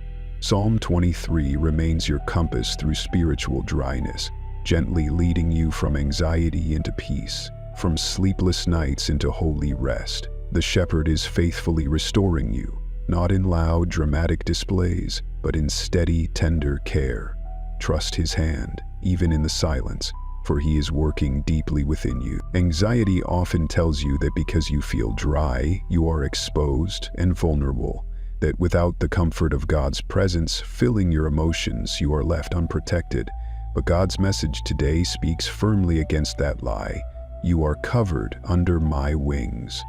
Psalm 23 remains your compass through spiritual dryness, gently leading you from anxiety into peace, from sleepless nights into holy rest. The shepherd is faithfully restoring you, not in loud, dramatic displays, but in steady, tender care. Trust his hand, even in the silence, for he is working deeply within you. Anxiety often tells you that because you feel dry, you are exposed and vulnerable, that without the comfort of God's presence filling your emotions, you are left unprotected. But God's message today speaks firmly against that lie. You are covered under my wings.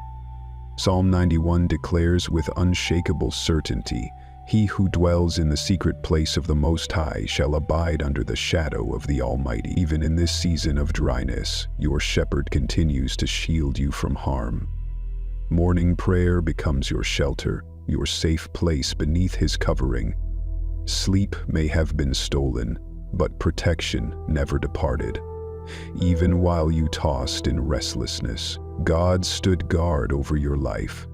Psalm 91 declares with unshakable certainty, "He who dwells in the secret place of the Most High shall abide under the shadow of the Almighty." Even in this season of dryness, your shepherd continues to shield you from harm. Morning prayer becomes your shelter, your safe place beneath his covering. Sleep may have been stolen, but protection never departed. Even while you tossed in restlessness, God stood guard over your life.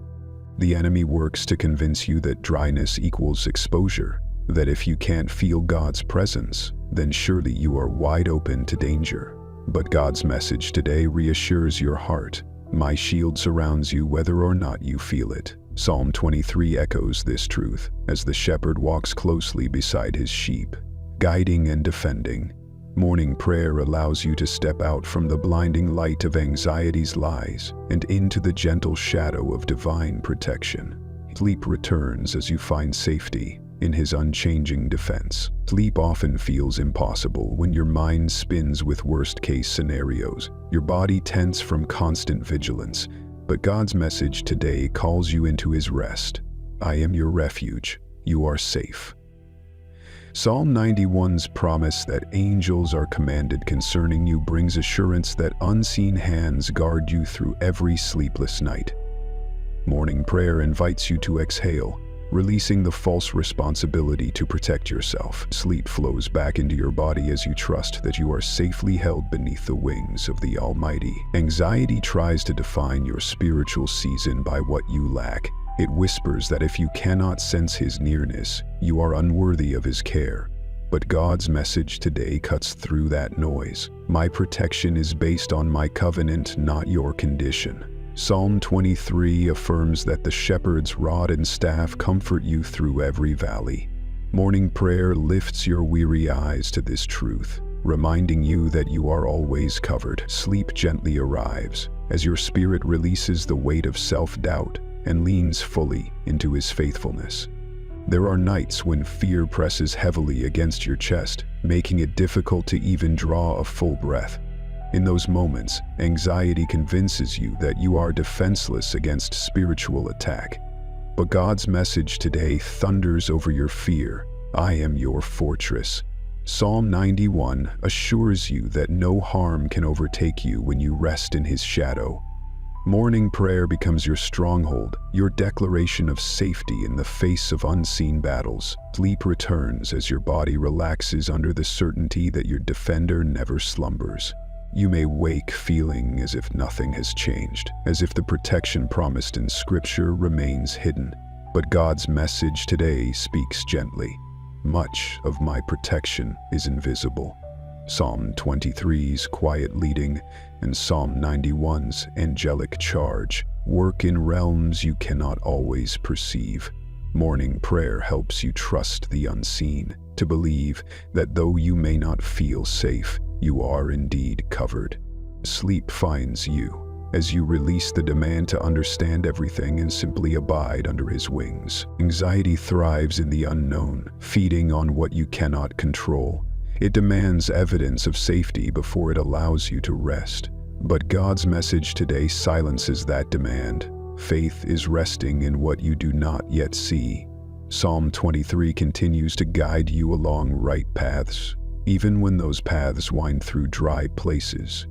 The enemy works to convince you that dryness equals exposure, that if you can't feel God's presence, then surely you are wide open to danger. But God's message today reassures your heart. My shield surrounds you whether or not you feel it. Psalm 23 echoes this truth as the shepherd walks closely beside his sheep, guiding and defending. Morning prayer allows you to step out from the blinding light of anxiety's lies and into the gentle shadow of divine protection. Sleep returns as you find safety in his unchanging defense. Sleep often feels impossible when your mind spins with worst-case scenarios, your body tense from constant vigilance. But God's message today calls you into his rest. I am your refuge. You are safe. Psalm 91's promise that angels are commanded concerning you brings assurance that unseen hands guard you through every sleepless night. Morning prayer invites you to exhale, releasing the false responsibility to protect yourself. Sleep flows back into your body as you trust that you are safely held beneath the wings of the Almighty. Anxiety tries to define your spiritual season by what you lack. It whispers that if you cannot sense his nearness, you are unworthy of his care. But God's message today cuts through that noise. My protection is based on my covenant, not your condition. Psalm 23 affirms that the shepherd's rod and staff comfort you through every valley. Morning prayer lifts your weary eyes to this truth. reminding you that you are always covered. Sleep gently arrives as your spirit releases the weight of self-doubt and leans fully into his faithfulness. There are nights when fear presses heavily against your chest, making it difficult to even draw a full breath. In those moments, anxiety convinces you that you are defenseless against spiritual attack. But God's message today thunders over your fear. I am your fortress. Psalm 91 assures you that no harm can overtake you when you rest in his shadow. Morning prayer becomes your stronghold, your declaration of safety in the face of unseen battles. Sleep returns as your body relaxes under the certainty that your defender never slumbers. You may wake feeling as if nothing has changed, as if the protection promised in Scripture remains hidden. But God's message today speaks gently. Much of my protection is invisible. Psalm 23's quiet leading and Psalm 91's angelic charge work in realms you cannot always perceive. Morning prayer helps you trust the unseen, to believe that though you may not feel safe, you are indeed covered. Sleep finds you as you release the demand to understand everything and simply abide under his wings. Anxiety thrives in the unknown, feeding on what you cannot control. It demands evidence of safety before it allows you to rest. But God's message today silences that demand. Faith is resting in what you do not yet see. Psalm 23 continues to guide you along right paths, even when those paths wind through dry places.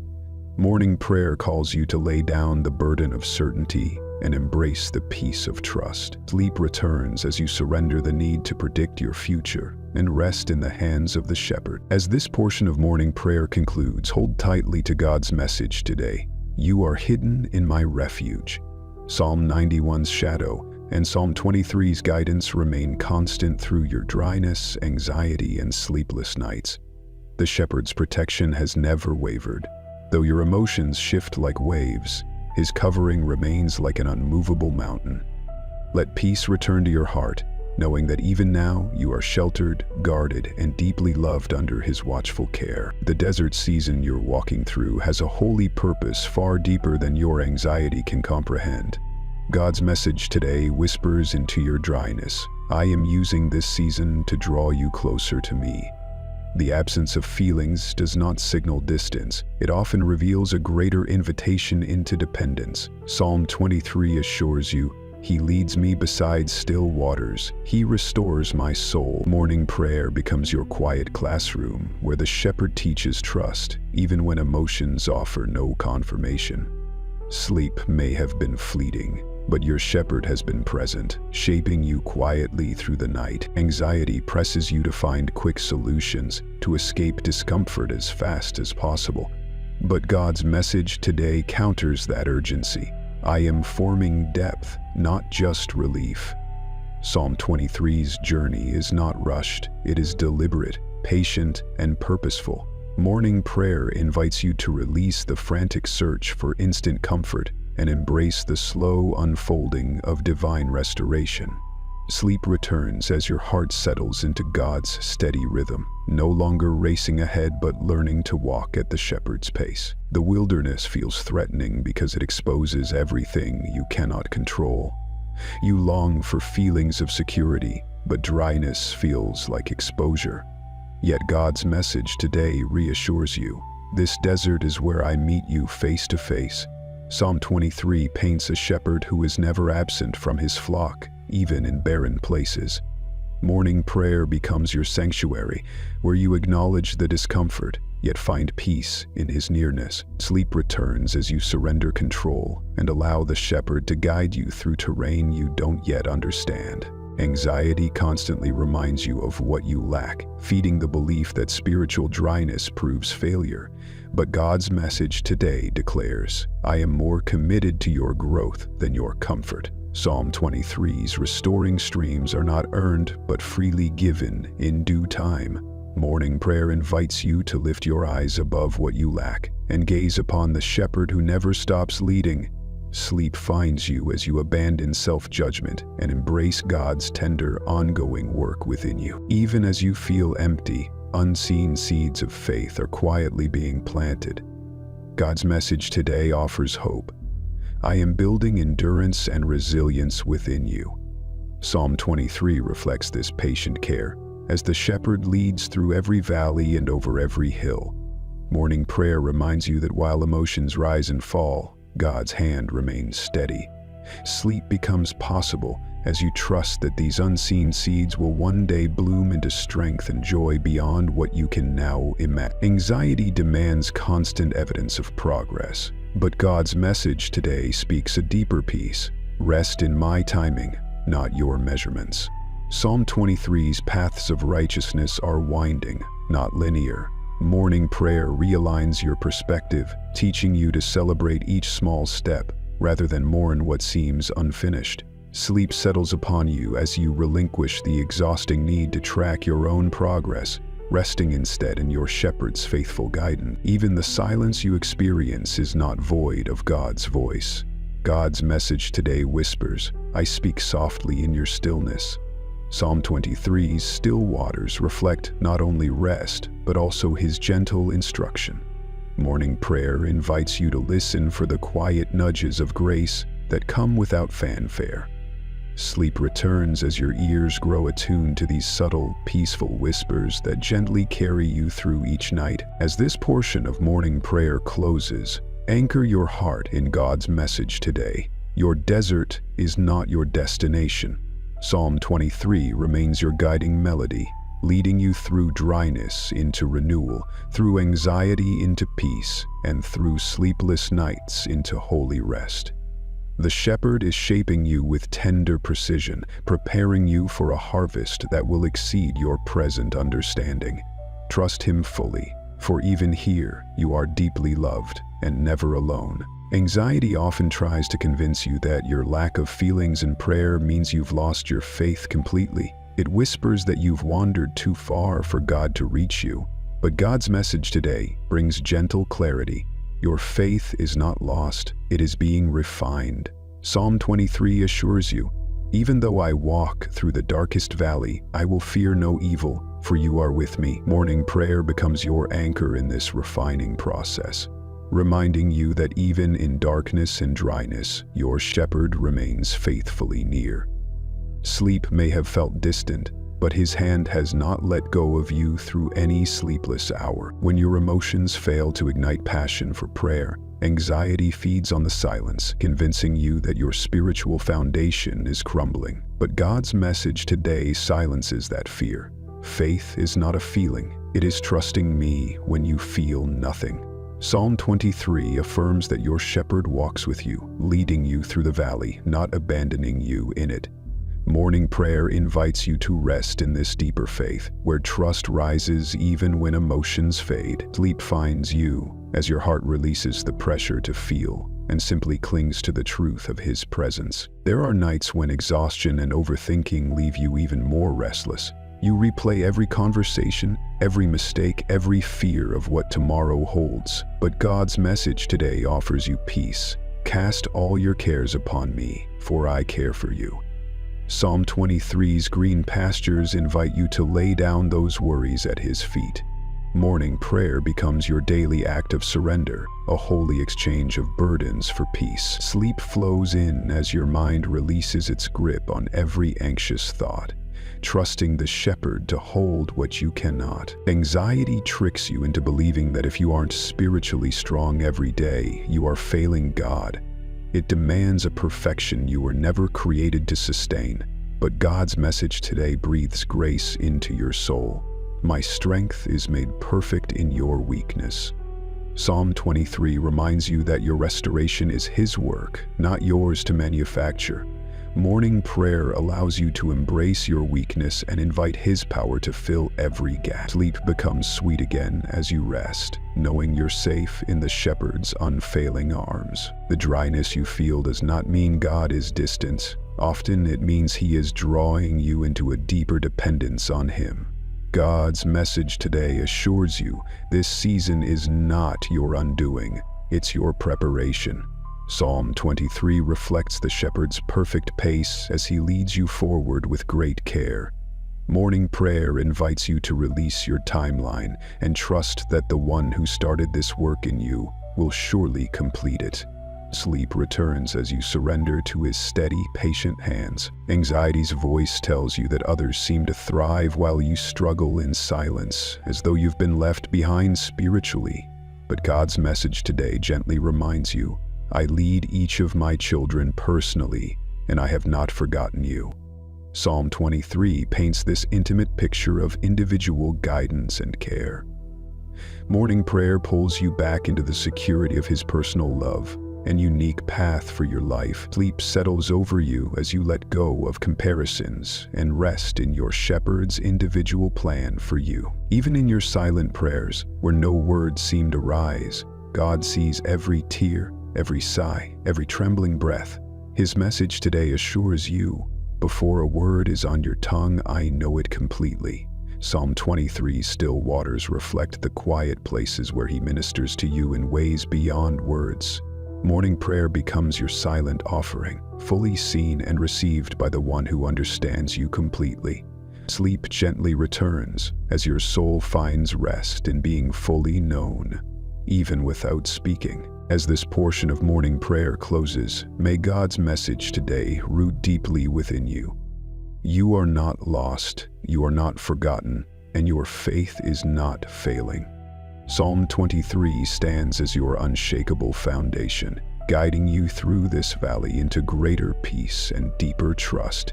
Morning prayer calls you to lay down the burden of certainty and embrace the peace of trust. Sleep returns as you surrender the need to predict your future and rest in the hands of the shepherd. As this portion of morning prayer concludes, hold tightly to God's message today. You are hidden in my refuge. Psalm 91's shadow and Psalm 23's guidance remain constant through your dryness, anxiety, and sleepless nights. The shepherd's protection has never wavered. Though your emotions shift like waves, his covering remains like an unmovable mountain. Let peace return to your heart, knowing that even now you are sheltered, guarded, and deeply loved under his watchful care. The desert season you're walking through has a holy purpose far deeper than your anxiety can comprehend. God's message today whispers into your dryness. I am using this season to draw you closer to me. The absence of feelings does not signal distance. It often reveals a greater invitation into dependence. Psalm 23 assures you, he leads me beside still waters. He restores my soul. Morning prayer becomes your quiet classroom where the shepherd teaches trust, even when emotions offer no confirmation. Sleep may have been fleeting, but your shepherd has been present, shaping you quietly through the night. Anxiety presses you to find quick solutions, to escape discomfort as fast as possible. But God's message today counters that urgency. I am forming depth, not just relief. Psalm 23's journey is not rushed. It is deliberate, patient, and purposeful. Morning prayer invites you to release the frantic search for instant comfort and embrace the slow unfolding of divine restoration. Sleep returns as your heart settles into God's steady rhythm, no longer racing ahead but learning to walk at the shepherd's pace. The wilderness feels threatening because it exposes everything you cannot control. You long for feelings of security, but dryness feels like exposure. Yet God's message today reassures you. This desert is where I meet you face to face. Psalm 23 paints a shepherd who is never absent from his flock, even in barren places. Morning prayer becomes your sanctuary, where you acknowledge the discomfort, yet find peace in his nearness. Sleep returns as you surrender control and allow the shepherd to guide you through terrain you don't yet understand. Anxiety constantly reminds you of what you lack, feeding the belief that spiritual dryness proves failure. But God's message today declares, I am more committed to your growth than your comfort. Psalm 23's restoring streams are not earned, but freely given in due time. Morning prayer invites you to lift your eyes above what you lack and gaze upon the shepherd who never stops leading. Sleep finds you as you abandon self-judgment and embrace God's tender, ongoing work within you. Even as you feel empty, unseen seeds of faith are quietly being planted. God's message today offers hope. I am building endurance and resilience within you. Psalm 23 reflects this patient care as the shepherd leads through every valley and over every hill. Morning prayer reminds you that while emotions rise and fall, God's hand remains steady. Sleep becomes possible as you trust that these unseen seeds will one day bloom into strength and joy beyond what you can now imagine. Anxiety demands constant evidence of progress, but God's message today speaks a deeper peace. Rest in my timing, not your measurements. Psalm 23's paths of righteousness are winding, not linear. Morning prayer realigns your perspective, teaching you to celebrate each small step rather than mourn what seems unfinished. Sleep settles upon you as you relinquish the exhausting need to track your own progress, resting instead in your shepherd's faithful guidance. Even the silence you experience is not void of God's voice. God's message today whispers, I speak softly in your stillness. Psalm 23's still waters reflect not only rest, but also his gentle instruction. Morning prayer invites you to listen for the quiet nudges of grace that come without fanfare. Sleep returns as your ears grow attuned to these subtle, peaceful whispers that gently carry you through each night. As this portion of morning prayer closes, anchor your heart in God's message today. Your desert is not your destination. Psalm 23 remains your guiding melody, leading you through dryness into renewal, through anxiety into peace, and through sleepless nights into holy rest. The shepherd is shaping you with tender precision, preparing you for a harvest that will exceed your present understanding. Trust him fully, for even here you are deeply loved and never alone. Anxiety often tries to convince you that your lack of feelings in prayer means you've lost your faith completely. It whispers that you've wandered too far for God to reach you. But God's message today brings gentle clarity. Your faith is not lost, it is being refined. Psalm 23 assures you, even though I walk through the darkest valley, I will fear no evil, for you are with me. Morning prayer becomes your anchor in this refining process, reminding you that even in darkness and dryness, your shepherd remains faithfully near. Sleep may have felt distant, but his hand has not let go of you through any sleepless hour. When your emotions fail to ignite passion for prayer, anxiety feeds on the silence, convincing you that your spiritual foundation is crumbling. But God's message today silences that fear. Faith is not a feeling, it is trusting me when you feel nothing. Psalm 23 affirms that your shepherd walks with you, leading you through the valley, not abandoning you in it. Morning prayer invites you to rest in this deeper faith, where trust rises even when emotions fade. Sleep finds you as your heart releases the pressure to feel and simply clings to the truth of his presence. There are nights when exhaustion and overthinking leave you even more restless. You replay every conversation, every mistake, every fear of what tomorrow holds. But God's message today offers you peace. Cast all your cares upon me, for I care for you. Psalm 23's green pastures invite you to lay down those worries at his feet. Morning prayer becomes your daily act of surrender, a holy exchange of burdens for peace. Sleep flows in as your mind releases its grip on every anxious thought, trusting the shepherd to hold what you cannot. Anxiety tricks you into believing that if you aren't spiritually strong every day, you are failing God. It demands a perfection you were never created to sustain. But God's message today breathes grace into your soul. My strength is made perfect in your weakness. Psalm 23 reminds you that your restoration is his work, not yours to manufacture. Morning prayer allows you to embrace your weakness and invite his power to fill every gap. Sleep becomes sweet again as you rest, knowing you're safe in the shepherd's unfailing arms. The dryness you feel does not mean God is distant. Often it means he is drawing you into a deeper dependence on him. God's message today assures you this season is not your undoing, it's your preparation. Psalm 23 reflects the shepherd's perfect pace as he leads you forward with great care. Morning prayer invites you to release your timeline and trust that the one who started this work in you will surely complete it. Sleep returns as you surrender to his steady, patient hands. Anxiety's voice tells you that others seem to thrive while you struggle in silence, as though you've been left behind spiritually. But God's message today gently reminds you, I lead each of my children personally, and I have not forgotten you. Psalm 23 paints this intimate picture of individual guidance and care. Morning prayer pulls you back into the security of his personal love and unique path for your life. Sleep settles over you as you let go of comparisons and rest in your shepherd's individual plan for you. Even in your silent prayers, where no words seem to rise, God sees every tear, every sigh, every trembling breath. His message today assures you, before a word is on your tongue, I know it completely. Psalm 23's still waters reflect the quiet places where he ministers to you in ways beyond words. Morning prayer becomes your silent offering, fully seen and received by the one who understands you completely. Sleep gently returns as your soul finds rest in being fully known, even without speaking. As this portion of morning prayer closes, may God's message today root deeply within you. You are not lost, you are not forgotten, and your faith is not failing. Psalm 23 stands as your unshakable foundation, guiding you through this valley into greater peace and deeper trust.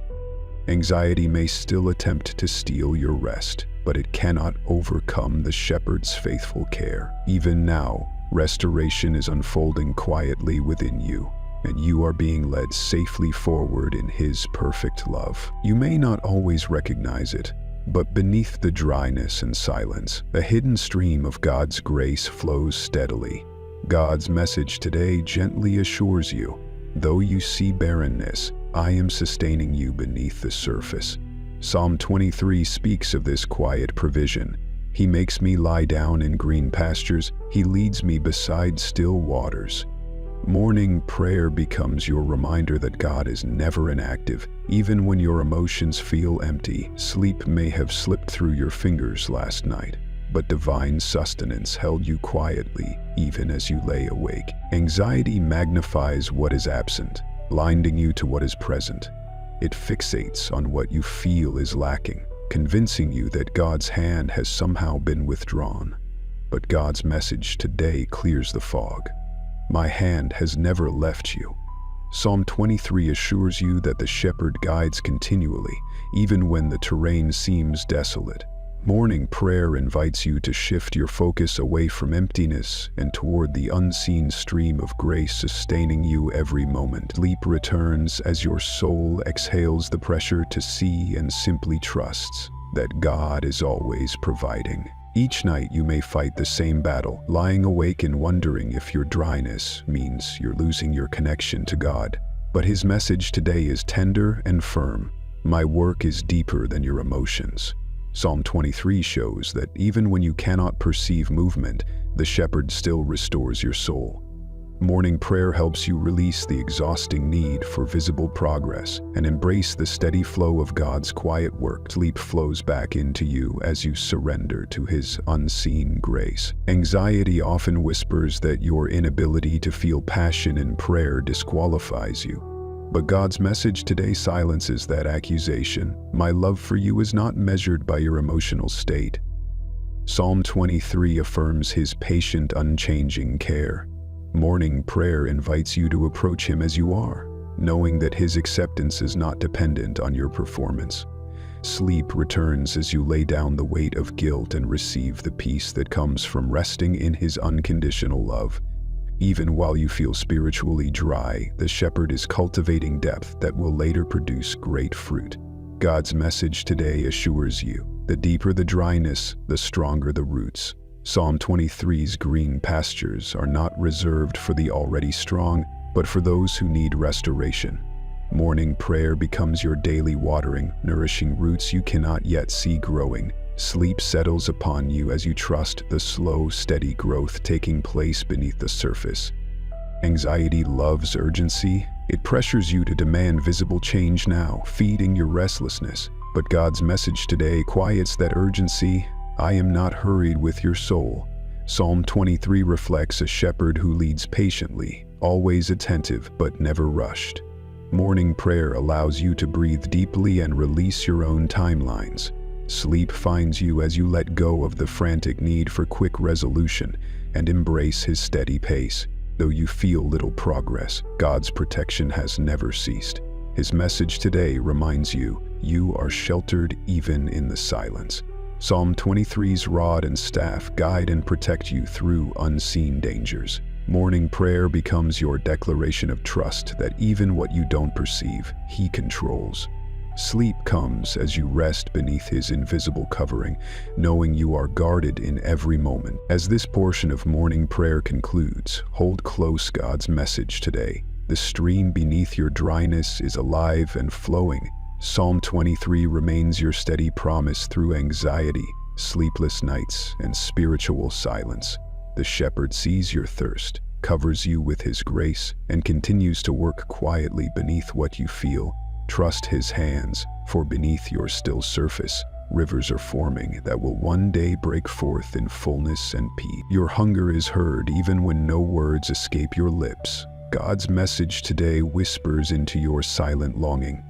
Anxiety may still attempt to steal your rest, but it cannot overcome the shepherd's faithful care. Even now, restoration is unfolding quietly within you, and you are being led safely forward in his perfect love. You may not always recognize it, but beneath the dryness and silence, a hidden stream of God's grace flows steadily. God's message today gently assures you, though you see barrenness, I am sustaining you beneath the surface. Psalm 23 speaks of this quiet provision. He makes me lie down in green pastures. He leads me beside still waters. Morning prayer becomes your reminder that God is never inactive. Even when your emotions feel empty, sleep may have slipped through your fingers last night, but divine sustenance held you quietly even as you lay awake. Anxiety magnifies what is absent, blinding you to what is present. It fixates on what you feel is lacking, convincing you that God's hand has somehow been withdrawn. But God's message today clears the fog. My hand has never left you. Psalm 23 assures you that the shepherd guides continually, even when the terrain seems desolate. Morning prayer invites you to shift your focus away from emptiness and toward the unseen stream of grace sustaining you every moment. Sleep returns as your soul exhales the pressure to see and simply trusts that God is always providing. Each night you may fight the same battle, lying awake and wondering if your dryness means you're losing your connection to God. But his message today is tender and firm. My work is deeper than your emotions. Psalm 23 shows that even when you cannot perceive movement, the shepherd still restores your soul. Morning prayer helps you release the exhausting need for visible progress and embrace the steady flow of God's quiet work. Sleep flows back into you as you surrender to his unseen grace. Anxiety often whispers that your inability to feel passion in prayer disqualifies you. But God's message today silences that accusation. My love for you is not measured by your emotional state. Psalm 23 affirms his patient, unchanging care. Morning prayer invites you to approach him as you are, knowing that his acceptance is not dependent on your performance. Sleep returns as you lay down the weight of guilt and receive the peace that comes from resting in his unconditional love. Even while you feel spiritually dry, the shepherd is cultivating depth that will later produce great fruit. God's message today assures you, the deeper the dryness, the stronger the roots. Psalm 23's green pastures are not reserved for the already strong, but for those who need restoration. Morning prayer becomes your daily watering, nourishing roots you cannot yet see growing. Sleep settles upon you as you trust the slow, steady growth taking place beneath the surface. Anxiety loves urgency. It pressures you to demand visible change now, feeding your restlessness. But God's message today quiets that urgency. I am not hurried with your soul. Psalm 23 reflects a shepherd who leads patiently, always attentive but never rushed. Morning prayer allows you to breathe deeply and release your own timelines. Sleep finds you as you let go of the frantic need for quick resolution and embrace his steady pace. Though you feel little progress, God's protection has never ceased. His message today reminds you, you are sheltered even in the silence. Psalm 23's rod and staff guide and protect you through unseen dangers. Morning prayer becomes your declaration of trust that even what you don't perceive, he controls. Sleep comes as you rest beneath his invisible covering, knowing you are guarded in every moment. As this portion of morning prayer concludes, hold close God's message today. The stream beneath your dryness is alive and flowing. Psalm 23 remains your steady promise through anxiety, sleepless nights, and spiritual silence. The shepherd sees your thirst, covers you with his grace, and continues to work quietly beneath what you feel. Trust his hands, for beneath your still surface, rivers are forming that will one day break forth in fullness and peace. Your hunger is heard even when no words escape your lips. God's message today whispers into your silent longing.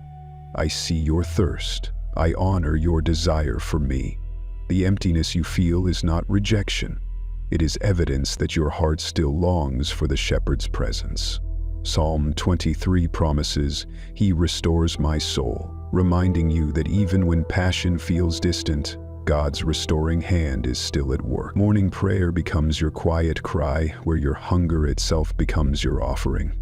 I see your thirst. I honor your desire for me. The emptiness you feel is not rejection. It is evidence that your heart still longs for the shepherd's presence. Psalm 23 promises, he restores my soul, reminding you that even when passion feels distant, God's restoring hand is still at work. Morning prayer becomes your quiet cry, where your hunger itself becomes your offering.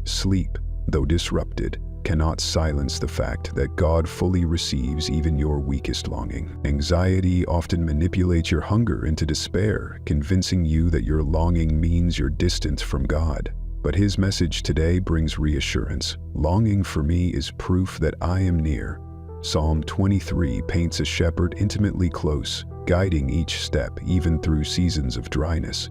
Sleep, though disrupted, cannot silence the fact that God fully receives even your weakest longing. Anxiety often manipulates your hunger into despair, convincing you that your longing means you're distant from God. But his message today brings reassurance. Longing for me is proof that I am near. Psalm 23 paints a shepherd intimately close, guiding each step even through seasons of dryness.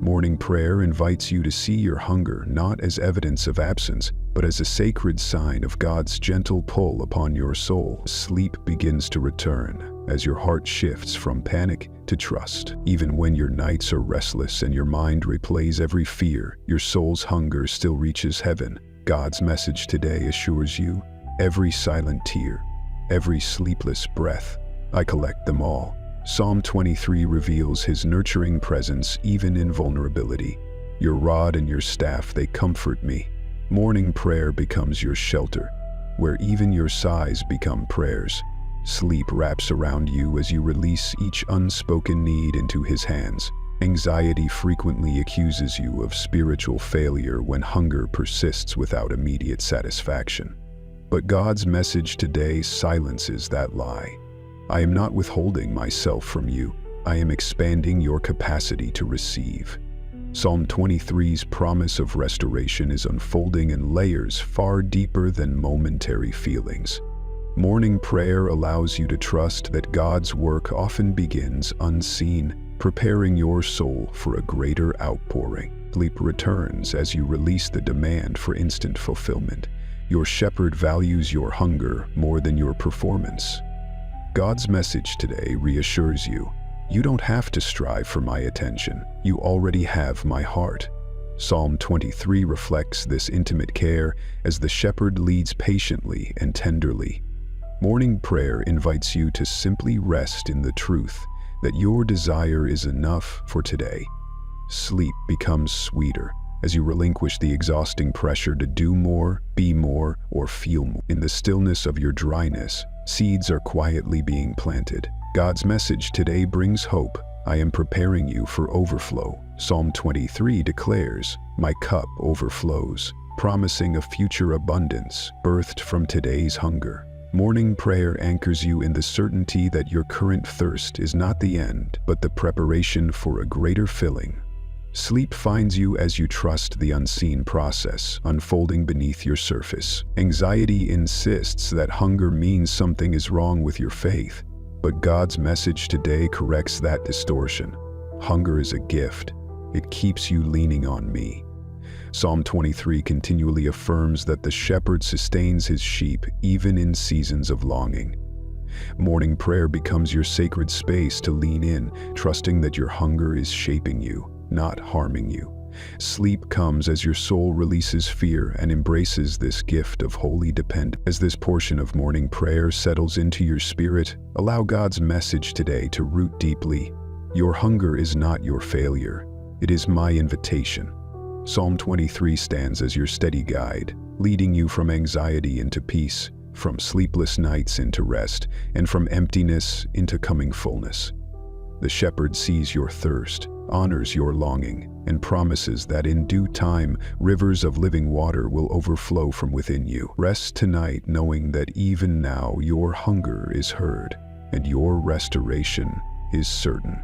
Morning prayer invites you to see your hunger not as evidence of absence, but as a sacred sign of God's gentle pull upon your soul. Sleep begins to return as your heart shifts from panic to trust. Even when your nights are restless and your mind replays every fear, your soul's hunger still reaches heaven. God's message today assures you, every silent tear, every sleepless breath, I collect them all. Psalm 23 reveals his nurturing presence even in vulnerability. Your rod and your staff, they comfort me. Morning prayer becomes your shelter, where even your sighs become prayers. Sleep wraps around you as you release each unspoken need into his hands. Anxiety frequently accuses you of spiritual failure when hunger persists without immediate satisfaction. But God's message today silences that lie. I am not withholding myself from you. I am expanding your capacity to receive. Psalm 23's promise of restoration is unfolding in layers far deeper than momentary feelings. Morning prayer allows you to trust that God's work often begins unseen, preparing your soul for a greater outpouring. Sleep returns as you release the demand for instant fulfillment. Your shepherd values your hunger more than your performance. God's message today reassures you, you don't have to strive for my attention. You already have my heart. Psalm 23 reflects this intimate care as the shepherd leads patiently and tenderly. Morning prayer invites you to simply rest in the truth that your desire is enough for today. Sleep becomes sweeter as you relinquish the exhausting pressure to do more, be more, or feel more. In the stillness of your dryness, seeds are quietly being planted. God's message today brings hope. I am preparing you for overflow. Psalm 23 declares, my cup overflows, promising a future abundance birthed from today's hunger. Morning prayer anchors you in the certainty that your current thirst is not the end, but the preparation for a greater filling. Sleep finds you as you trust the unseen process unfolding beneath your surface. Anxiety insists that hunger means something is wrong with your faith, but God's message today corrects that distortion. Hunger is a gift. It keeps you leaning on me. Psalm 23 continually affirms that the shepherd sustains his sheep even in seasons of longing. Morning prayer becomes your sacred space to lean in, trusting that your hunger is shaping you, not harming you. Sleep comes as your soul releases fear and embraces this gift of holy dependence. As this portion of morning prayer settles into your spirit, allow God's message today to root deeply. Your hunger is not your failure. It is my invitation. Psalm 23 stands as your steady guide, leading you from anxiety into peace, from sleepless nights into rest, and from emptiness into coming fullness. The shepherd sees your thirst, honors your longing, and promises that in due time, rivers of living water will overflow from within you. Rest tonight knowing that even now your hunger is heard, and your restoration is certain.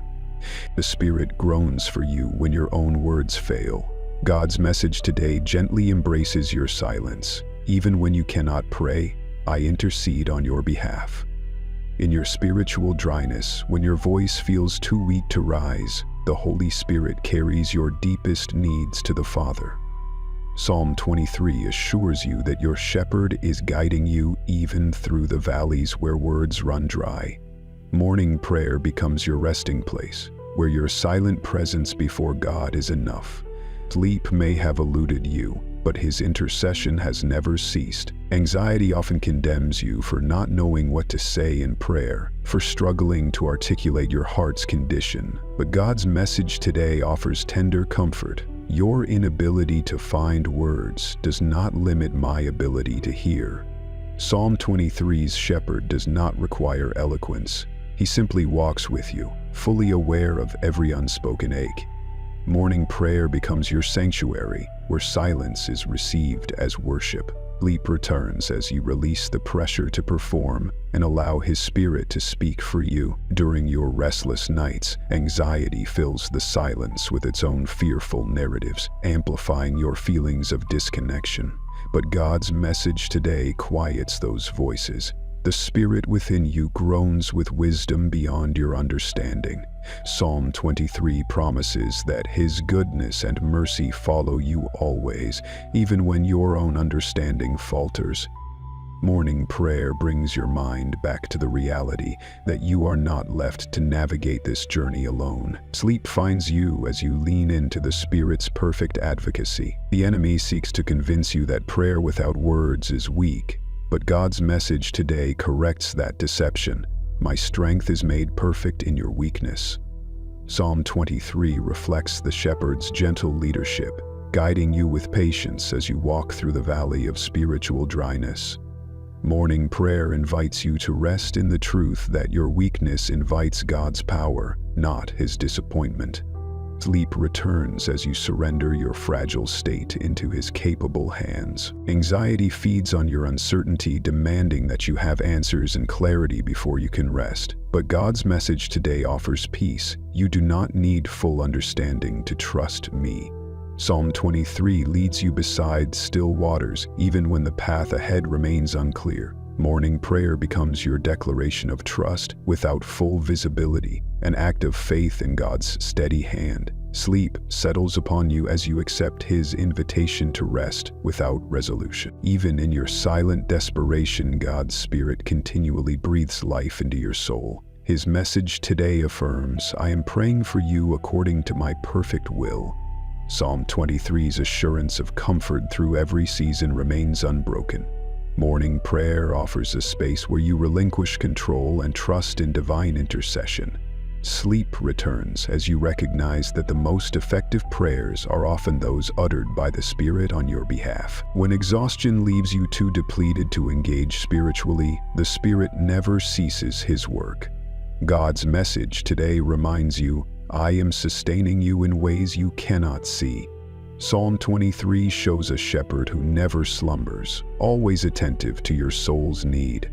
The Spirit groans for you when your own words fail. God's message today gently embraces your silence. Even when you cannot pray, I intercede on your behalf. In your spiritual dryness, when your voice feels too weak to rise, the Holy Spirit carries your deepest needs to the Father. Psalm 23 assures you that your shepherd is guiding you even through the valleys where words run dry. Morning prayer becomes your resting place, where your silent presence before God is enough. Sleep may have eluded you, but His intercession has never ceased. Anxiety often condemns you for not knowing what to say in prayer, for struggling to articulate your heart's condition. But God's message today offers tender comfort. Your inability to find words does not limit my ability to hear. Psalm 23's shepherd does not require eloquence. He simply walks with you, fully aware of every unspoken ache. Morning prayer becomes your sanctuary, where silence is received as worship. Sleep returns as you release the pressure to perform and allow His Spirit to speak for you. During your restless nights, anxiety fills the silence with its own fearful narratives, amplifying your feelings of disconnection. But God's message today quiets those voices. The Spirit within you groans with wisdom beyond your understanding. Psalm 23 promises that His goodness and mercy follow you always, even when your own understanding falters. Morning prayer brings your mind back to the reality that you are not left to navigate this journey alone. Sleep finds you as you lean into the Spirit's perfect advocacy. The enemy seeks to convince you that prayer without words is weak, but God's message today corrects that deception. My strength is made perfect in your weakness. Psalm 23 reflects the shepherd's gentle leadership, guiding you with patience as you walk through the valley of spiritual dryness. Morning prayer invites you to rest in the truth that your weakness invites God's power, not His disappointment. Sleep returns as you surrender your fragile state into His capable hands. Anxiety feeds on your uncertainty, demanding that you have answers and clarity before you can rest. But God's message today offers peace. You do not need full understanding to trust me. Psalm 23 leads you beside still waters, even when the path ahead remains unclear. Morning prayer becomes your declaration of trust without full visibility, an act of faith in God's steady hand. Sleep settles upon you as you accept His invitation to rest without resolution. Even in your silent desperation, God's Spirit continually breathes life into your soul. His message today affirms, I am praying for you according to my perfect will. Psalm 23's assurance of comfort through every season remains unbroken. Morning prayer offers a space where you relinquish control and trust in divine intercession. Sleep returns as you recognize that the most effective prayers are often those uttered by the Spirit on your behalf. When exhaustion leaves you too depleted to engage spiritually, the Spirit never ceases His work. God's message today reminds you, I am sustaining you in ways you cannot see. Psalm 23 shows a shepherd who never slumbers, always attentive to your soul's need.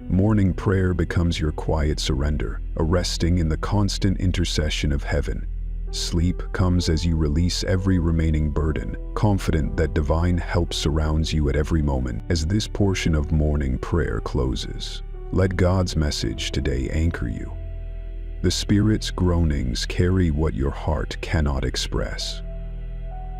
Morning prayer becomes your quiet surrender, a resting in the constant intercession of heaven. Sleep comes as you release every remaining burden, confident that divine help surrounds you at every moment. As this portion of morning prayer closes, let God's message today anchor you. The Spirit's groanings carry what your heart cannot express.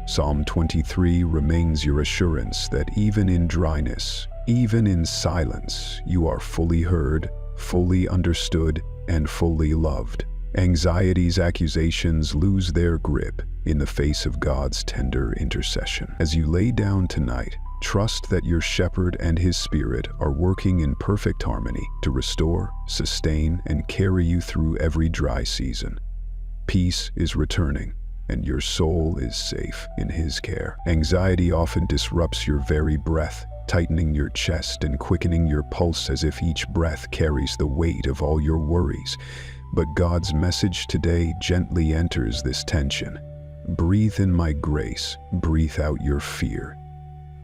Psalm 23 remains your assurance that even in dryness, even in silence, you are fully heard, fully understood and fully loved. Anxiety's accusations lose their grip in the face of God's tender intercession. As you lay down tonight, trust that your shepherd and his spirit are working in perfect harmony to restore, sustain, and carry you through every dry season. Peace is returning, and your soul is safe in his care. Anxiety often disrupts your very breath, tightening your chest and quickening your pulse as if each breath carries the weight of all your worries. But God's message today gently enters this tension. Breathe in my grace, breathe out your fear.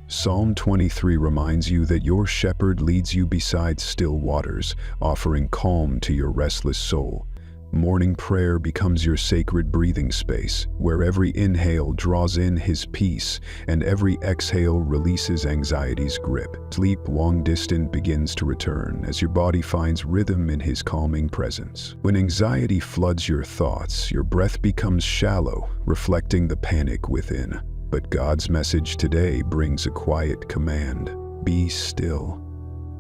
Psalm 23 reminds you that your shepherd leads you beside still waters, offering calm to your restless soul. Morning prayer becomes your sacred breathing space, where every inhale draws in his peace and every exhale releases anxiety's grip. Sleep long distant begins to return as your body finds rhythm in his calming presence. When anxiety floods your thoughts, your breath becomes shallow, reflecting the panic within. But God's message today brings a quiet command: be still.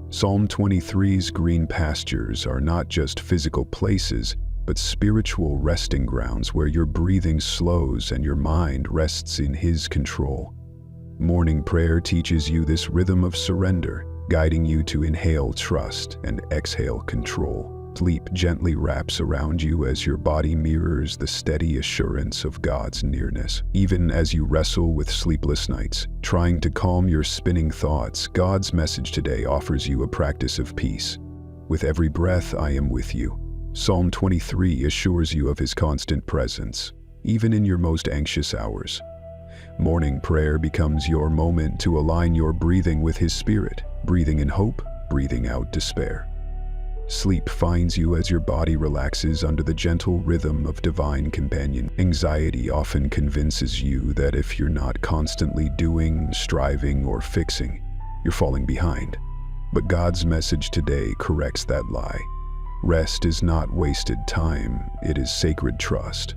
Psalm 23's green pastures are not just physical places, but spiritual resting grounds where your breathing slows and your mind rests in his control. Morning prayer teaches you this rhythm of surrender, guiding you to inhale trust and exhale control. Sleep gently wraps around you as your body mirrors the steady assurance of God's nearness. Even as you wrestle with sleepless nights, trying to calm your spinning thoughts, God's message today offers you a practice of peace. With every breath, I am with you. Psalm 23 assures you of his constant presence, even in your most anxious hours. Morning prayer becomes your moment to align your breathing with his spirit, breathing in hope, breathing out despair. Sleep finds you as your body relaxes under the gentle rhythm of divine companion. Anxiety often convinces you that if you're not constantly doing, striving, or fixing, you're falling behind. But God's message today corrects that lie. Rest is not wasted time, it is sacred trust.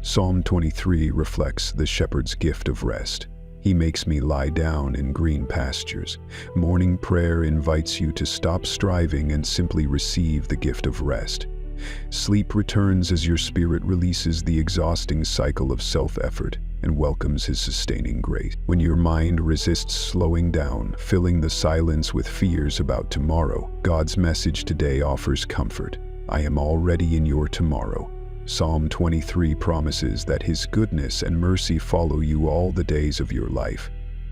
Psalm 23 reflects the shepherd's gift of rest. He makes me lie down in green pastures. Morning prayer invites you to stop striving and simply receive the gift of rest. Sleep returns as your spirit releases the exhausting cycle of self-effort and welcomes his sustaining grace. When your mind resists slowing down, filling the silence with fears about tomorrow, God's message today offers comfort. I am already in your tomorrow. Psalm 23 promises that his goodness and mercy follow you all the days of your life.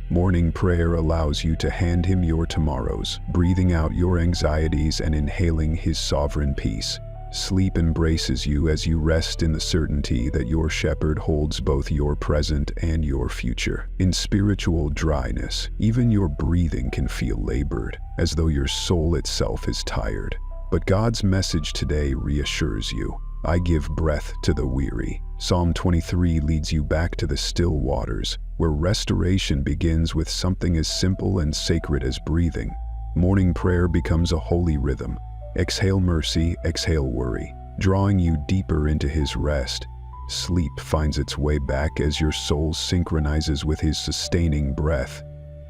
Morning prayer allows you to hand him your tomorrows, breathing out your anxieties and inhaling his sovereign peace. Sleep embraces you as you rest in the certainty that your shepherd holds both your present and your future. In spiritual dryness, even your breathing can feel labored, as though your soul itself is tired. But God's message today reassures you. I give breath to the weary. Psalm 23 leads you back to the still waters, where restoration begins with something as simple and sacred as breathing. Morning prayer becomes a holy rhythm. Exhale mercy, exhale worry, drawing you deeper into his rest. Sleep finds its way back as your soul synchronizes with his sustaining breath.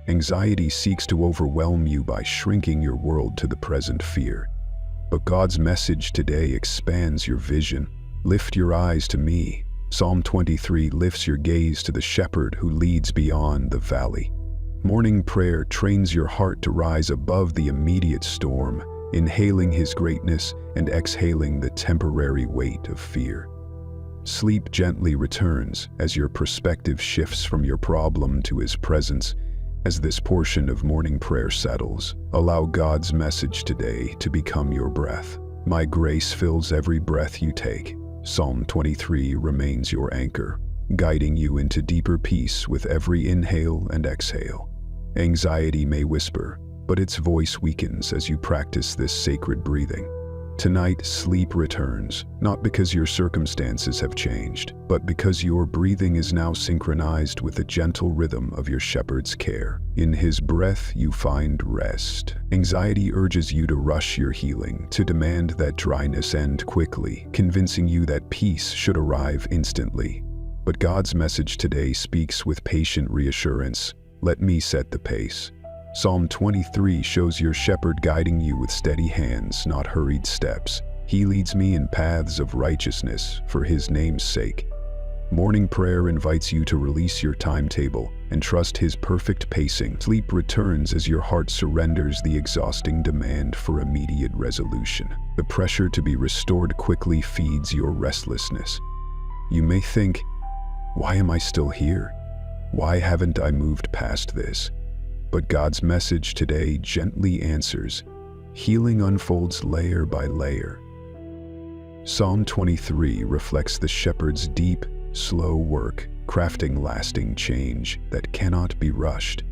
Anxiety seeks to overwhelm you by shrinking your world to the present fear. But God's message today expands your vision. Lift your eyes to me. Psalm 23 lifts your gaze to the shepherd who leads beyond the valley. Morning prayer trains your heart to rise above the immediate storm, inhaling his greatness and exhaling the temporary weight of fear. Sleep gently returns as your perspective shifts from your problem to his presence. As this portion of morning prayer settles, allow God's message today to become your breath. My grace fills every breath you take. Psalm 23 remains your anchor, guiding you into deeper peace with every inhale and exhale. Anxiety may whisper, but its voice weakens as you practice this sacred breathing. Tonight, sleep returns, not because your circumstances have changed, but because your breathing is now synchronized with the gentle rhythm of your shepherd's care. In his breath, you find rest. Anxiety urges you to rush your healing, to demand that dryness end quickly, convincing you that peace should arrive instantly. But God's message today speaks with patient reassurance. Let me set the pace. Psalm 23 shows your shepherd guiding you with steady hands, not hurried steps. He leads me in paths of righteousness for his name's sake. Morning prayer invites you to release your timetable and trust his perfect pacing. Sleep returns as your heart surrenders the exhausting demand for immediate resolution. The pressure to be restored quickly feeds your restlessness. You may think, why am I still here? Why haven't I moved past this? But God's message today gently answers. Healing unfolds layer by layer. Psalm 23 reflects the shepherd's deep, slow work, crafting lasting change that cannot be rushed.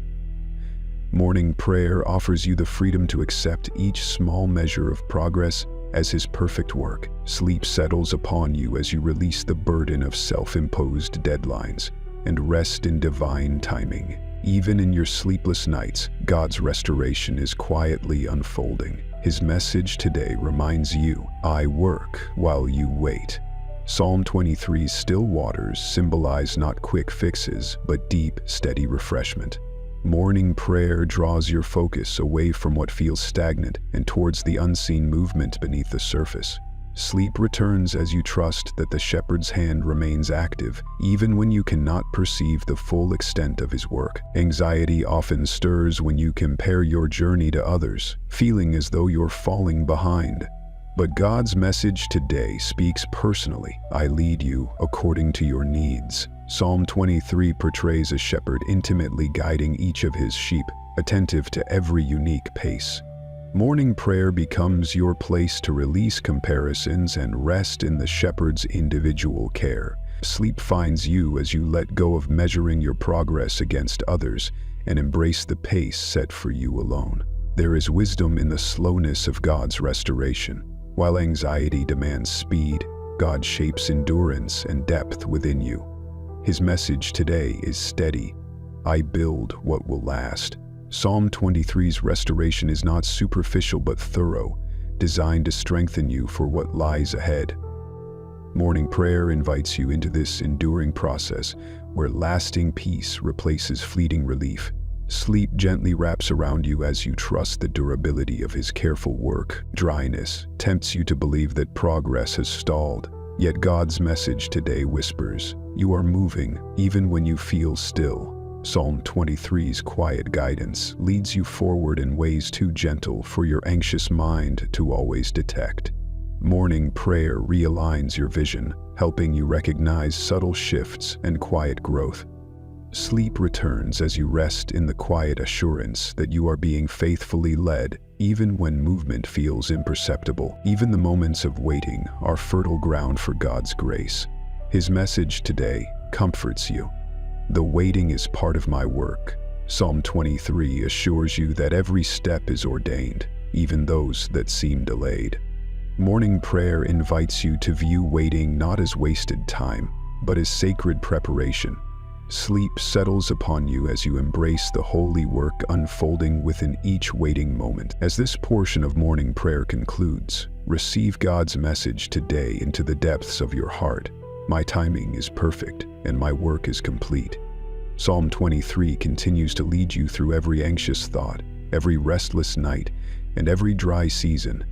Morning prayer offers you the freedom to accept each small measure of progress as his perfect work. Sleep settles upon you as you release the burden of self-imposed deadlines and rest in divine timing. Even in your sleepless nights, God's restoration is quietly unfolding. His message today reminds you, I work while you wait. Psalm 23's still waters symbolize not quick fixes, but deep, steady refreshment. Morning prayer draws your focus away from what feels stagnant and towards the unseen movement beneath the surface. Sleep returns as you trust that the shepherd's hand remains active, even when you cannot perceive the full extent of his work. Anxiety often stirs when you compare your journey to others, feeling as though you're falling behind. But God's message today speaks personally. I lead you according to your needs. Psalm 23 portrays a shepherd intimately guiding each of his sheep, attentive to every unique pace. Morning prayer becomes your place to release comparisons and rest in the shepherd's individual care. Sleep finds you as you let go of measuring your progress against others and embrace the pace set for you alone. There is wisdom in the slowness of God's restoration. While anxiety demands speed, God shapes endurance and depth within you. His message today is steady. I build what will last. Psalm 23's restoration is not superficial but thorough, designed to strengthen you for what lies ahead. Morning prayer invites you into this enduring process where lasting peace replaces fleeting relief. Sleep gently wraps around you as you trust the durability of his careful work. Dryness tempts you to believe that progress has stalled. Yet God's message today whispers, you are moving even when you feel still. Psalm 23's quiet guidance leads you forward in ways too gentle for your anxious mind to always detect. Morning prayer realigns your vision, helping you recognize subtle shifts and quiet growth. Sleep returns as you rest in the quiet assurance that you are being faithfully led, even when movement feels imperceptible. Even the moments of waiting are fertile ground for God's grace. His message today comforts you. The waiting is part of my work. Psalm 23 assures you that every step is ordained, even those that seem delayed. Morning prayer invites you to view waiting not as wasted time, but as sacred preparation. Sleep settles upon you as you embrace the holy work unfolding within each waiting moment. As this portion of morning prayer concludes, receive God's message today into the depths of your heart. My timing is perfect, and my work is complete. Psalm 23 continues to lead you through every anxious thought, every restless night, and every dry season.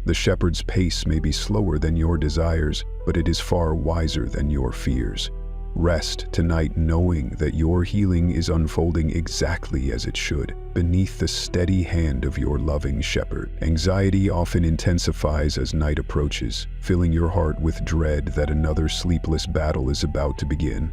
The shepherd's pace may be slower than your desires, but it is far wiser than your fears. Rest tonight knowing that your healing is unfolding exactly as it should, beneath the steady hand of your loving shepherd. Anxiety often intensifies as night approaches, filling your heart with dread that another sleepless battle is about to begin.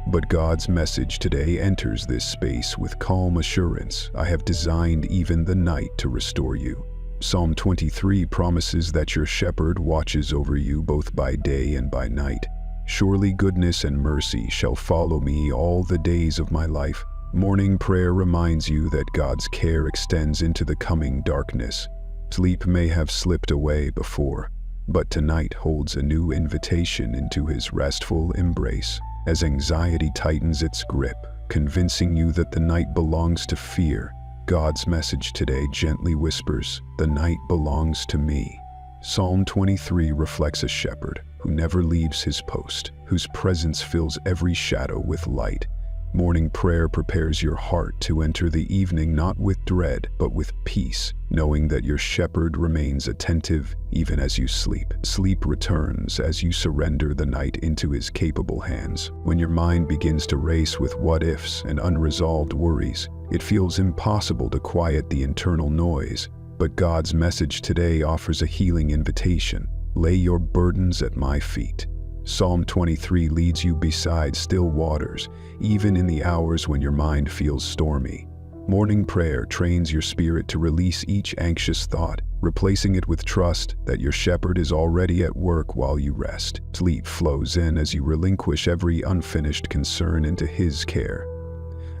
But God's message today enters this space with calm assurance. I have designed even the night to restore you. Psalm 23 promises that your shepherd watches over you both by day and by night. Surely goodness and mercy shall follow me all the days of my life. Morning prayer reminds you that God's care extends into the coming darkness. Sleep may have slipped away before, but tonight holds a new invitation into his restful embrace. As anxiety tightens its grip, convincing you that the night belongs to fear, God's message today gently whispers, the night belongs to me. Psalm 23 reflects a shepherd who never leaves his post, whose presence fills every shadow with light. Morning prayer prepares your heart to enter the evening not with dread, but with peace, knowing that your shepherd remains attentive even as you sleep. Sleep returns as you surrender the night into his capable hands. When your mind begins to race with what-ifs and unresolved worries, it feels impossible to quiet the internal noise. But God's message today offers a healing invitation. Lay your burdens at my feet. Psalm 23 leads you beside still waters, even in the hours when your mind feels stormy. Morning prayer trains your spirit to release each anxious thought, replacing it with trust that your shepherd is already at work while you rest. Sleep flows in as you relinquish every unfinished concern into his care.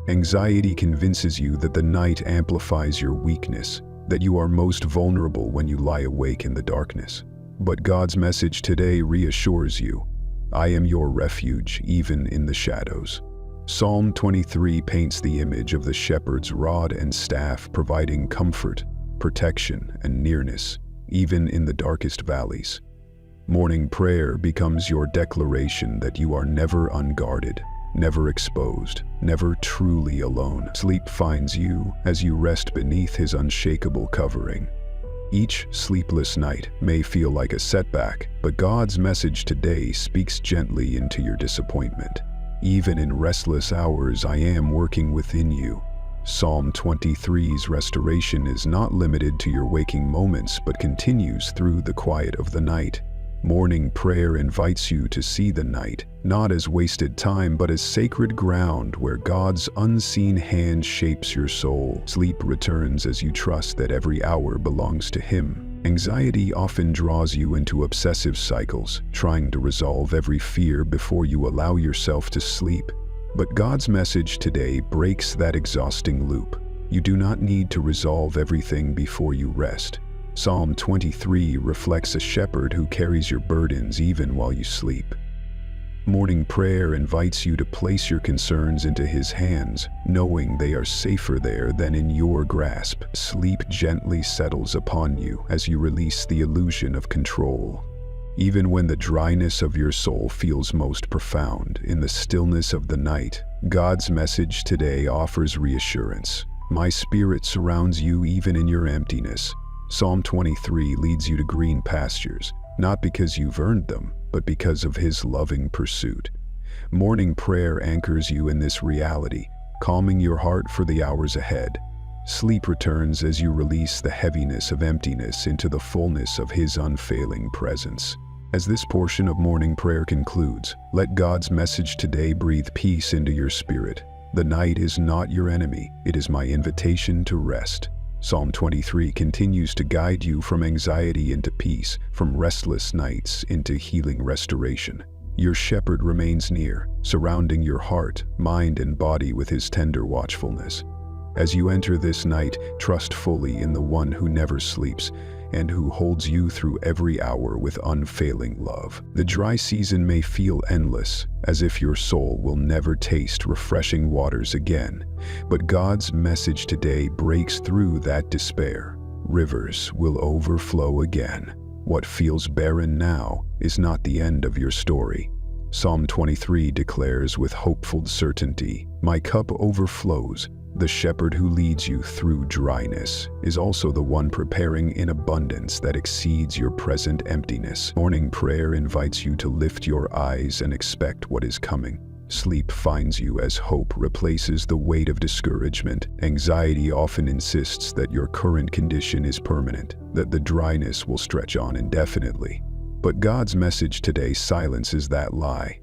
Anxiety convinces you that the night amplifies your weakness, that you are most vulnerable when you lie awake in the darkness. But God's message today reassures you. I am your refuge, even in the shadows. Psalm 23 paints the image of the shepherd's rod and staff providing comfort, protection, and nearness, even in the darkest valleys. Morning prayer becomes your declaration that you are never unguarded, never exposed, never truly alone. Sleep finds you as you rest beneath his unshakable covering. Each sleepless night may feel like a setback, but God's message today speaks gently into your disappointment. Even in restless hours, I am working within you. Psalm 23's restoration is not limited to your waking moments, but continues through the quiet of the night. Morning prayer invites you to see the night, not as wasted time, but as sacred ground where God's unseen hand shapes your soul. Sleep returns as you trust that every hour belongs to him. Anxiety often draws you into obsessive cycles, trying to resolve every fear before you allow yourself to sleep. But God's message today breaks that exhausting loop. You do not need to resolve everything before you rest. Psalm 23 reflects a shepherd who carries your burdens even while you sleep. Morning prayer invites you to place your concerns into his hands, knowing they are safer there than in your grasp. Sleep gently settles upon you as you release the illusion of control. Even when the dryness of your soul feels most profound, in the stillness of the night, God's message today offers reassurance. My spirit surrounds you even in your emptiness. Psalm 23 leads you to green pastures, not because you've earned them, but because of his loving pursuit. Morning prayer anchors you in this reality, calming your heart for the hours ahead. Sleep returns as you release the heaviness of emptiness into the fullness of his unfailing presence. As this portion of morning prayer concludes, let God's message today breathe peace into your spirit. The night is not your enemy, it is my invitation to rest. Psalm 23 continues to guide you from anxiety into peace, from restless nights into healing restoration. Your shepherd remains near, surrounding your heart, mind, and body with his tender watchfulness. As you enter this night, trust fully in the one who never sleeps and who holds you through every hour with unfailing love. The dry season may feel endless, as if your soul will never taste refreshing waters again. But God's message today breaks through that despair. Rivers will overflow again. What feels barren now is not the end of your story. Psalm 23 declares with hopeful certainty, "My cup overflows." The shepherd who leads you through dryness is also the one preparing in abundance that exceeds your present emptiness. Morning prayer invites you to lift your eyes and expect what is coming. Sleep finds you as hope replaces the weight of discouragement. Anxiety often insists that your current condition is permanent, that the dryness will stretch on indefinitely. But God's message today silences that lie.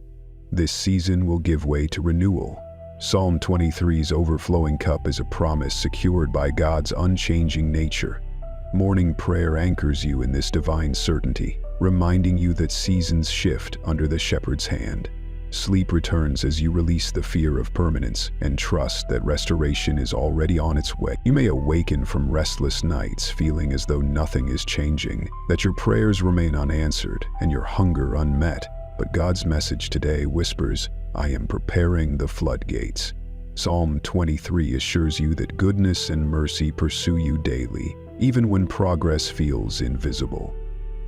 This season will give way to renewal. Psalm 23's overflowing cup is a promise secured by God's unchanging nature. Morning prayer anchors you in this divine certainty, reminding you that seasons shift under the shepherd's hand. Sleep returns as you release the fear of permanence and trust that restoration is already on its way. You may awaken from restless nights feeling as though nothing is changing, that your prayers remain unanswered and your hunger unmet. But God's message today whispers, I am preparing the floodgates. Psalm 23 assures you that goodness and mercy pursue you daily, even when progress feels invisible.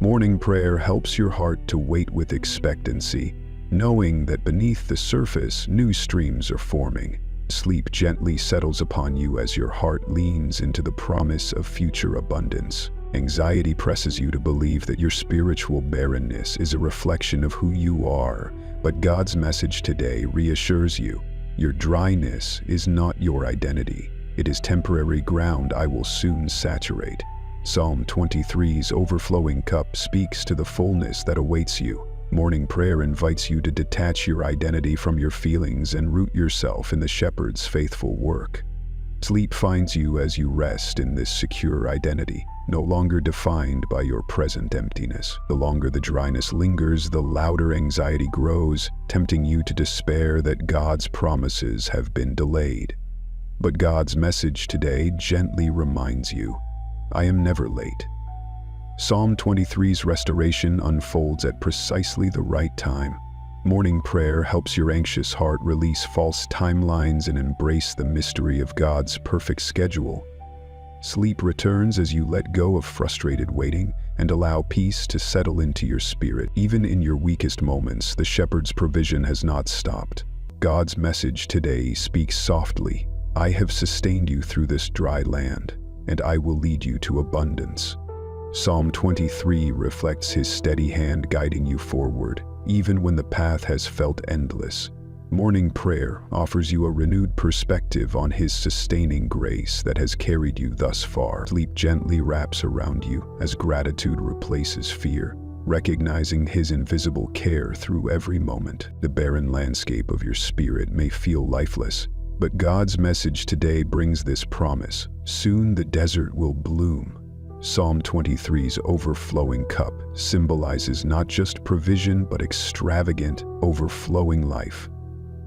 Morning prayer helps your heart to wait with expectancy, knowing that beneath the surface, new streams are forming. Sleep gently settles upon you as your heart leans into the promise of future abundance. Anxiety presses you to believe that your spiritual barrenness is a reflection of who you are, but God's message today reassures you. Your dryness is not your identity. It is temporary ground I will soon saturate. Psalm 23's overflowing cup speaks to the fullness that awaits you. Morning prayer invites you to detach your identity from your feelings and root yourself in the shepherd's faithful work. Sleep finds you as you rest in this secure identity, no longer defined by your present emptiness. The longer the dryness lingers, the louder anxiety grows, tempting you to despair that God's promises have been delayed. But God's message today gently reminds you, I am never late. Psalm 23's restoration unfolds at precisely the right time. Morning prayer helps your anxious heart release false timelines and embrace the mystery of God's perfect schedule. Sleep returns as you let go of frustrated waiting and allow peace to settle into your spirit. Even in your weakest moments, the shepherd's provision has not stopped. God's message today speaks softly. I have sustained you through this dry land, and I will lead you to abundance. Psalm 23 reflects his steady hand guiding you forward, even when the path has felt endless. Morning prayer offers you a renewed perspective on his sustaining grace that has carried you thus far. Sleep gently wraps around you as gratitude replaces fear, recognizing his invisible care through every moment. The barren landscape of your spirit may feel lifeless, but God's message today brings this promise: soon the desert will bloom. Psalm 23's overflowing cup symbolizes not just provision but extravagant, overflowing life.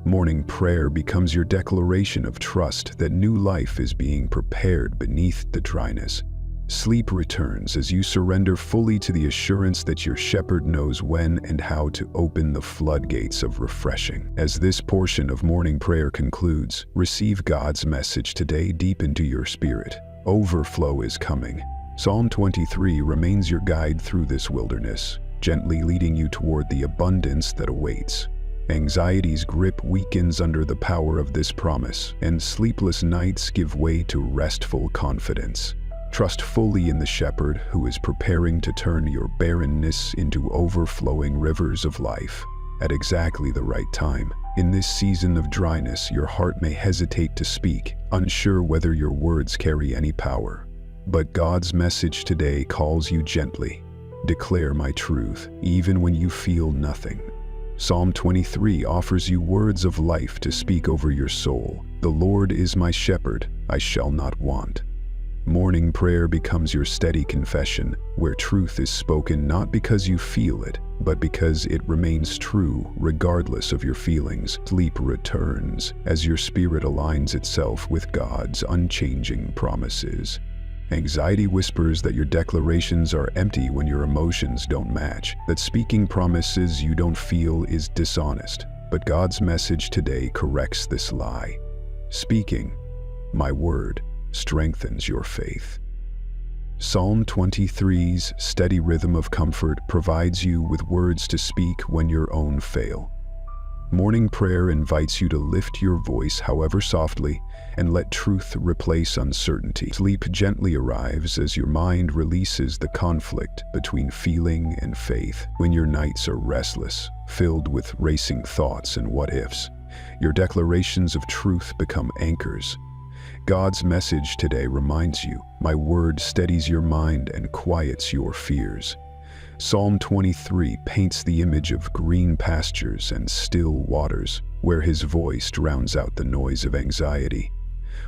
Morning prayer becomes your declaration of trust that new life is being prepared beneath the dryness. Sleep returns as you surrender fully to the assurance that your shepherd knows when and how to open the floodgates of refreshing. As this portion of morning prayer concludes, receive God's message today deep into your spirit. Overflow is coming. Psalm 23 remains your guide through this wilderness, gently leading you toward the abundance that awaits. Anxiety's grip weakens under the power of this promise, and sleepless nights give way to restful confidence. Trust fully in the shepherd who is preparing to turn your barrenness into overflowing rivers of life at exactly the right time. In this season of dryness, your heart may hesitate to speak, unsure whether your words carry any power. But God's message today calls you gently. Declare my truth, even when you feel nothing. Psalm 23 offers you words of life to speak over your soul. The Lord is my shepherd, I shall not want. Morning prayer becomes your steady confession, where truth is spoken not because you feel it, but because it remains true regardless of your feelings. Sleep returns as your spirit aligns itself with God's unchanging promises. Anxiety whispers that your declarations are empty when your emotions don't match, that speaking promises you don't feel is dishonest. But God's message today corrects this lie. Speaking, my word, strengthens your faith. Psalm 23's steady rhythm of comfort provides you with words to speak when your own fail. Morning prayer invites you to lift your voice, however softly, and let truth replace uncertainty. Sleep gently arrives as your mind releases the conflict between feeling and faith. When your nights are restless, filled with racing thoughts and what-ifs, your declarations of truth become anchors. God's message today reminds you, my word steadies your mind and quiets your fears. Psalm 23 paints the image of green pastures and still waters, where his voice drowns out the noise of anxiety.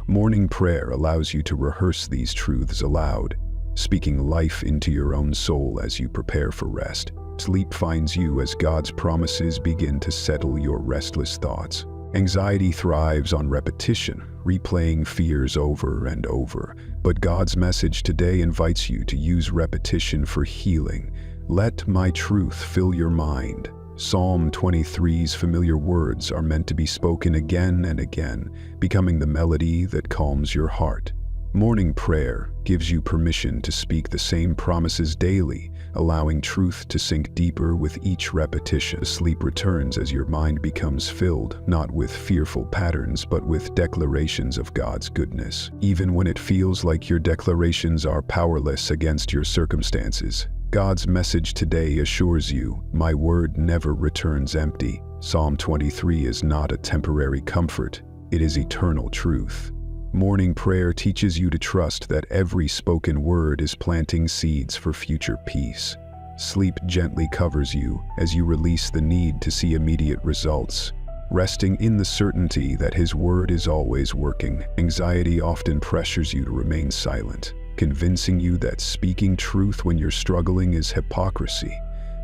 Morning prayer allows you to rehearse these truths aloud, speaking life into your own soul as you prepare for rest. Sleep finds you as God's promises begin to settle your restless thoughts. Anxiety thrives on repetition, replaying fears over and over, but God's message today invites you to use repetition for healing. Let my truth fill your mind. Psalm 23's familiar words are meant to be spoken again and again, becoming the melody that calms your heart. Morning prayer gives you permission to speak the same promises daily, allowing truth to sink deeper with each repetition. Sleep returns as your mind becomes filled, not with fearful patterns, but with declarations of God's goodness. Even when it feels like your declarations are powerless against your circumstances, God's message today assures you, "My word never returns empty." Psalm 23 is not a temporary comfort, it is eternal truth. Morning prayer teaches you to trust that every spoken word is planting seeds for future peace. Sleep gently covers you as you release the need to see immediate results, resting in the certainty that His word is always working. Anxiety often pressures you to remain silent, convincing you that speaking truth when you're struggling is hypocrisy.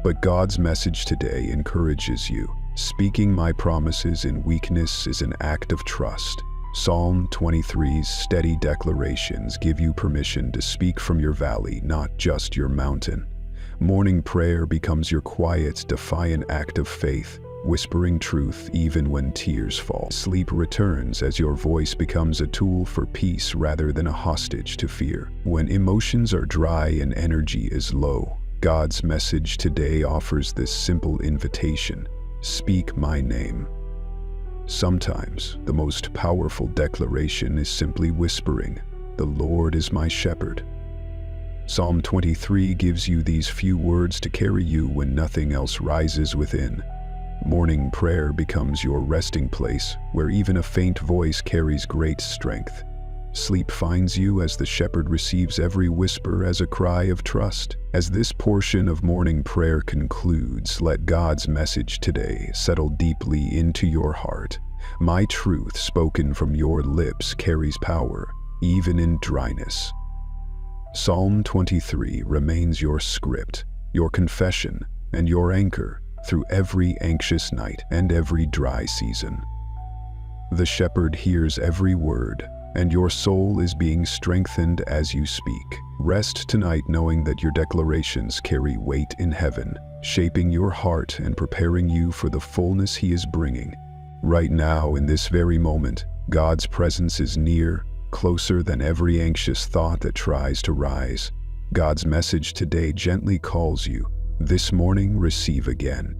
But God's message today encourages you. Speaking my promises in weakness is an act of trust. Psalm 23's steady declarations give you permission to speak from your valley, not just your mountain. Morning prayer becomes your quiet, defiant act of faith, whispering truth even when tears fall. Sleep returns as your voice becomes a tool for peace rather than a hostage to fear. When emotions are dry and energy is low, God's message today offers this simple invitation: speak my name. Sometimes, the most powerful declaration is simply whispering, "The Lord is my shepherd." Psalm 23 gives you these few words to carry you when nothing else rises within. Morning prayer becomes your resting place, where even a faint voice carries great strength. Sleep finds you as the shepherd receives every whisper as a cry of trust. As this portion of morning prayer concludes, let God's message today settle deeply into your heart. My truth spoken from your lips carries power, even in dryness. Psalm 23 remains your script, your confession, and your anchor through every anxious night and every dry season. The shepherd hears every word, and your soul is being strengthened as you speak. Rest tonight knowing that your declarations carry weight in heaven, shaping your heart and preparing you for the fullness He is bringing. Right now, in this very moment, God's presence is near, closer than every anxious thought that tries to rise. God's message today gently calls you, "This morning receive again."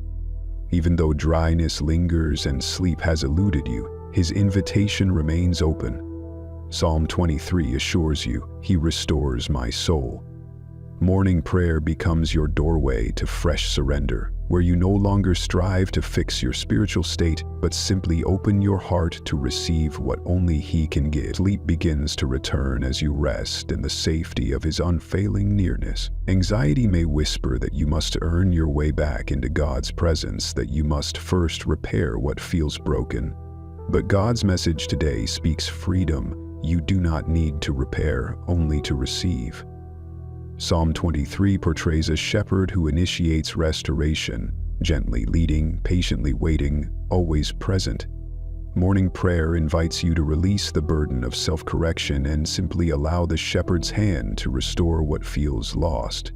Even though dryness lingers and sleep has eluded you, His invitation remains open. Psalm 23 assures you, "He restores my soul." Morning prayer becomes your doorway to fresh surrender, where you no longer strive to fix your spiritual state, but simply open your heart to receive what only He can give. Sleep begins to return as you rest in the safety of His unfailing nearness. Anxiety may whisper that you must earn your way back into God's presence, that you must first repair what feels broken. But God's message today speaks freedom. You do not need to repair, only to receive. Psalm 23 portrays a shepherd who initiates restoration, gently leading, patiently waiting, always present. Morning prayer invites you to release the burden of self-correction and simply allow the shepherd's hand to restore what feels lost.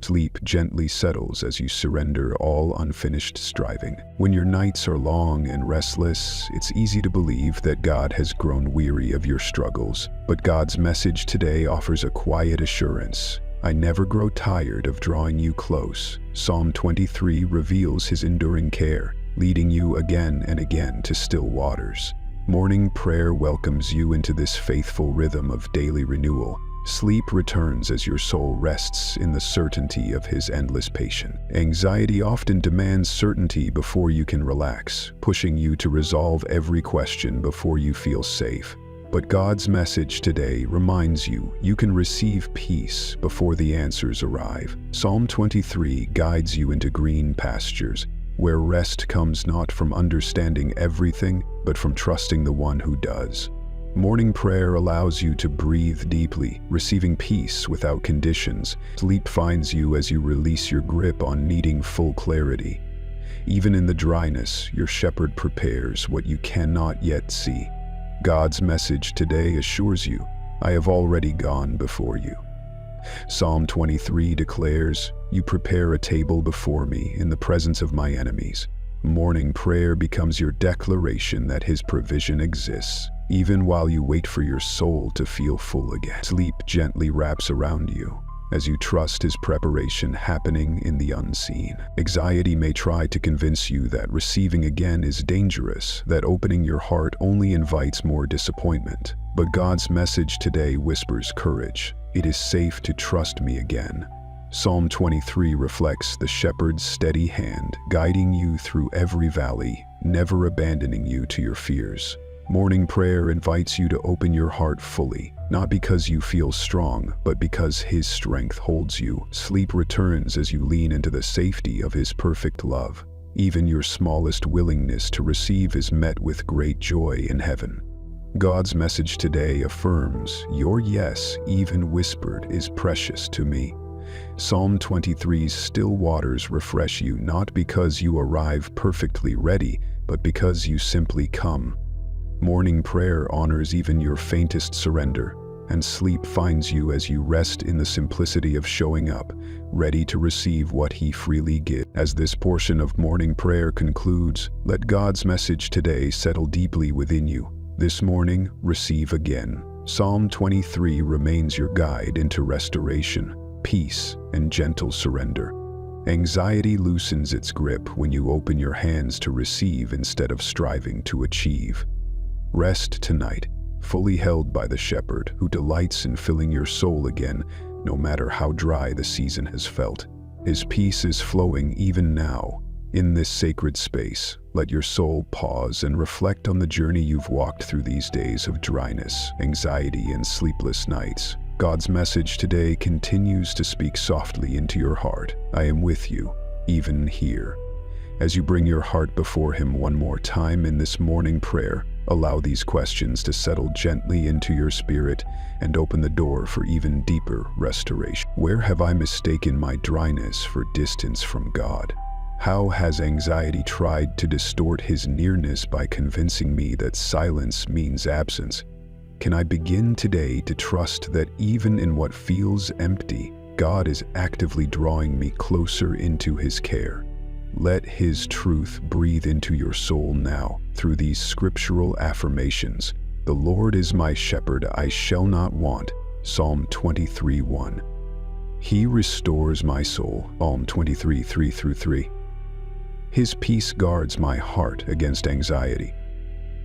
Sleep gently settles as you surrender all unfinished striving. When your nights are long and restless, it's easy to believe that God has grown weary of your struggles. But God's message today offers a quiet assurance. "I never grow tired of drawing you close." Psalm 23 reveals His enduring care, leading you again and again to still waters. Morning prayer welcomes you into this faithful rhythm of daily renewal. Sleep returns as your soul rests in the certainty of His endless patience. Anxiety often demands certainty before you can relax, pushing you to resolve every question before you feel safe. But God's message today reminds you, you can receive peace before the answers arrive. Psalm 23 guides you into green pastures, where rest comes not from understanding everything, but from trusting the one who does. Morning prayer allows you to breathe deeply, receiving peace without conditions. Sleep finds you as you release your grip on needing full clarity. Even in the dryness, your shepherd prepares what you cannot yet see. God's message today assures you, "I have already gone before you." Psalm 23 declares, "You prepare a table before me in the presence of my enemies." Morning prayer becomes your declaration that His provision exists. even while you wait for your soul to feel full again. Sleep gently wraps around you as you trust his preparation happening in the unseen. Anxiety may try to convince you that receiving again is dangerous, that opening your heart only invites more disappointment. But God's message today whispers courage. It is safe to trust me again. Psalm 23 reflects the shepherd's steady hand, guiding you through every valley, never abandoning you to your fears. Morning prayer invites you to open your heart fully, not because you feel strong, but because his strength holds you. Sleep returns as you lean into the safety of his perfect love. Even your smallest willingness to receive is met with great joy in heaven. God's message today affirms, your yes, even whispered, is precious to me. Psalm 23's still waters refresh you not because you arrive perfectly ready, but because you simply come. Morning prayer honors even your faintest surrender, and sleep finds you as you rest in the simplicity of showing up, ready to receive what he freely gives. As this portion of morning prayer concludes, let God's message today settle deeply within you. This morning, receive again. Psalm 23 remains your guide into restoration, peace, and gentle surrender. Anxiety loosens its grip when you open your hands to receive instead of striving to achieve. Rest tonight, fully held by the shepherd who delights in filling your soul again, no matter how dry the season has felt. His peace is flowing even now. In this sacred space, let your soul pause and reflect on the journey you've walked through these days of dryness, anxiety, and sleepless nights. God's message today continues to speak softly into your heart. I am with you, even here. As you bring your heart before him one more time in this morning prayer, allow these questions to settle gently into your spirit and open the door for even deeper restoration. Where have I mistaken my dryness for distance from God? How has anxiety tried to distort his nearness by convincing me that silence means absence? Can I begin today to trust that even in what feels empty, God is actively drawing me closer into his care? Let his truth breathe into your soul now through these scriptural affirmations. The Lord is my shepherd, I shall not want. Psalm 23:1. He restores my soul. Psalm 23:3-3. His peace guards my heart against anxiety.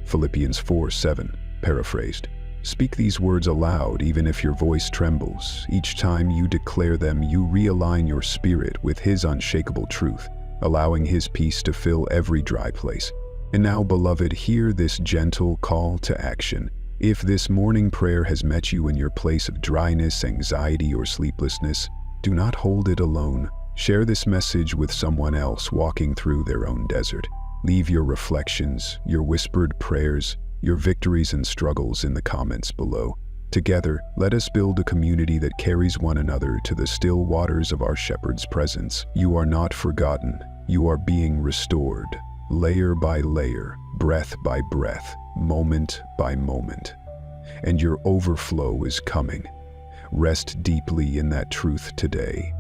Philippians 4:7, paraphrased. Speak these words aloud even if your voice trembles. Each time you declare them, you realign your spirit with his unshakable truth, allowing his peace to fill every dry place. And now, beloved, hear this gentle call to action. If this morning prayer has met you in your place of dryness, anxiety, or sleeplessness, do not hold it alone. Share this message with someone else walking through their own desert. Leave your reflections, your whispered prayers, your victories and struggles in the comments below. Together, let us build a community that carries one another to the still waters of our shepherd's presence. You are not forgotten. You are being restored, layer by layer, breath by breath, moment by moment. And your overflow is coming. Rest deeply in that truth today.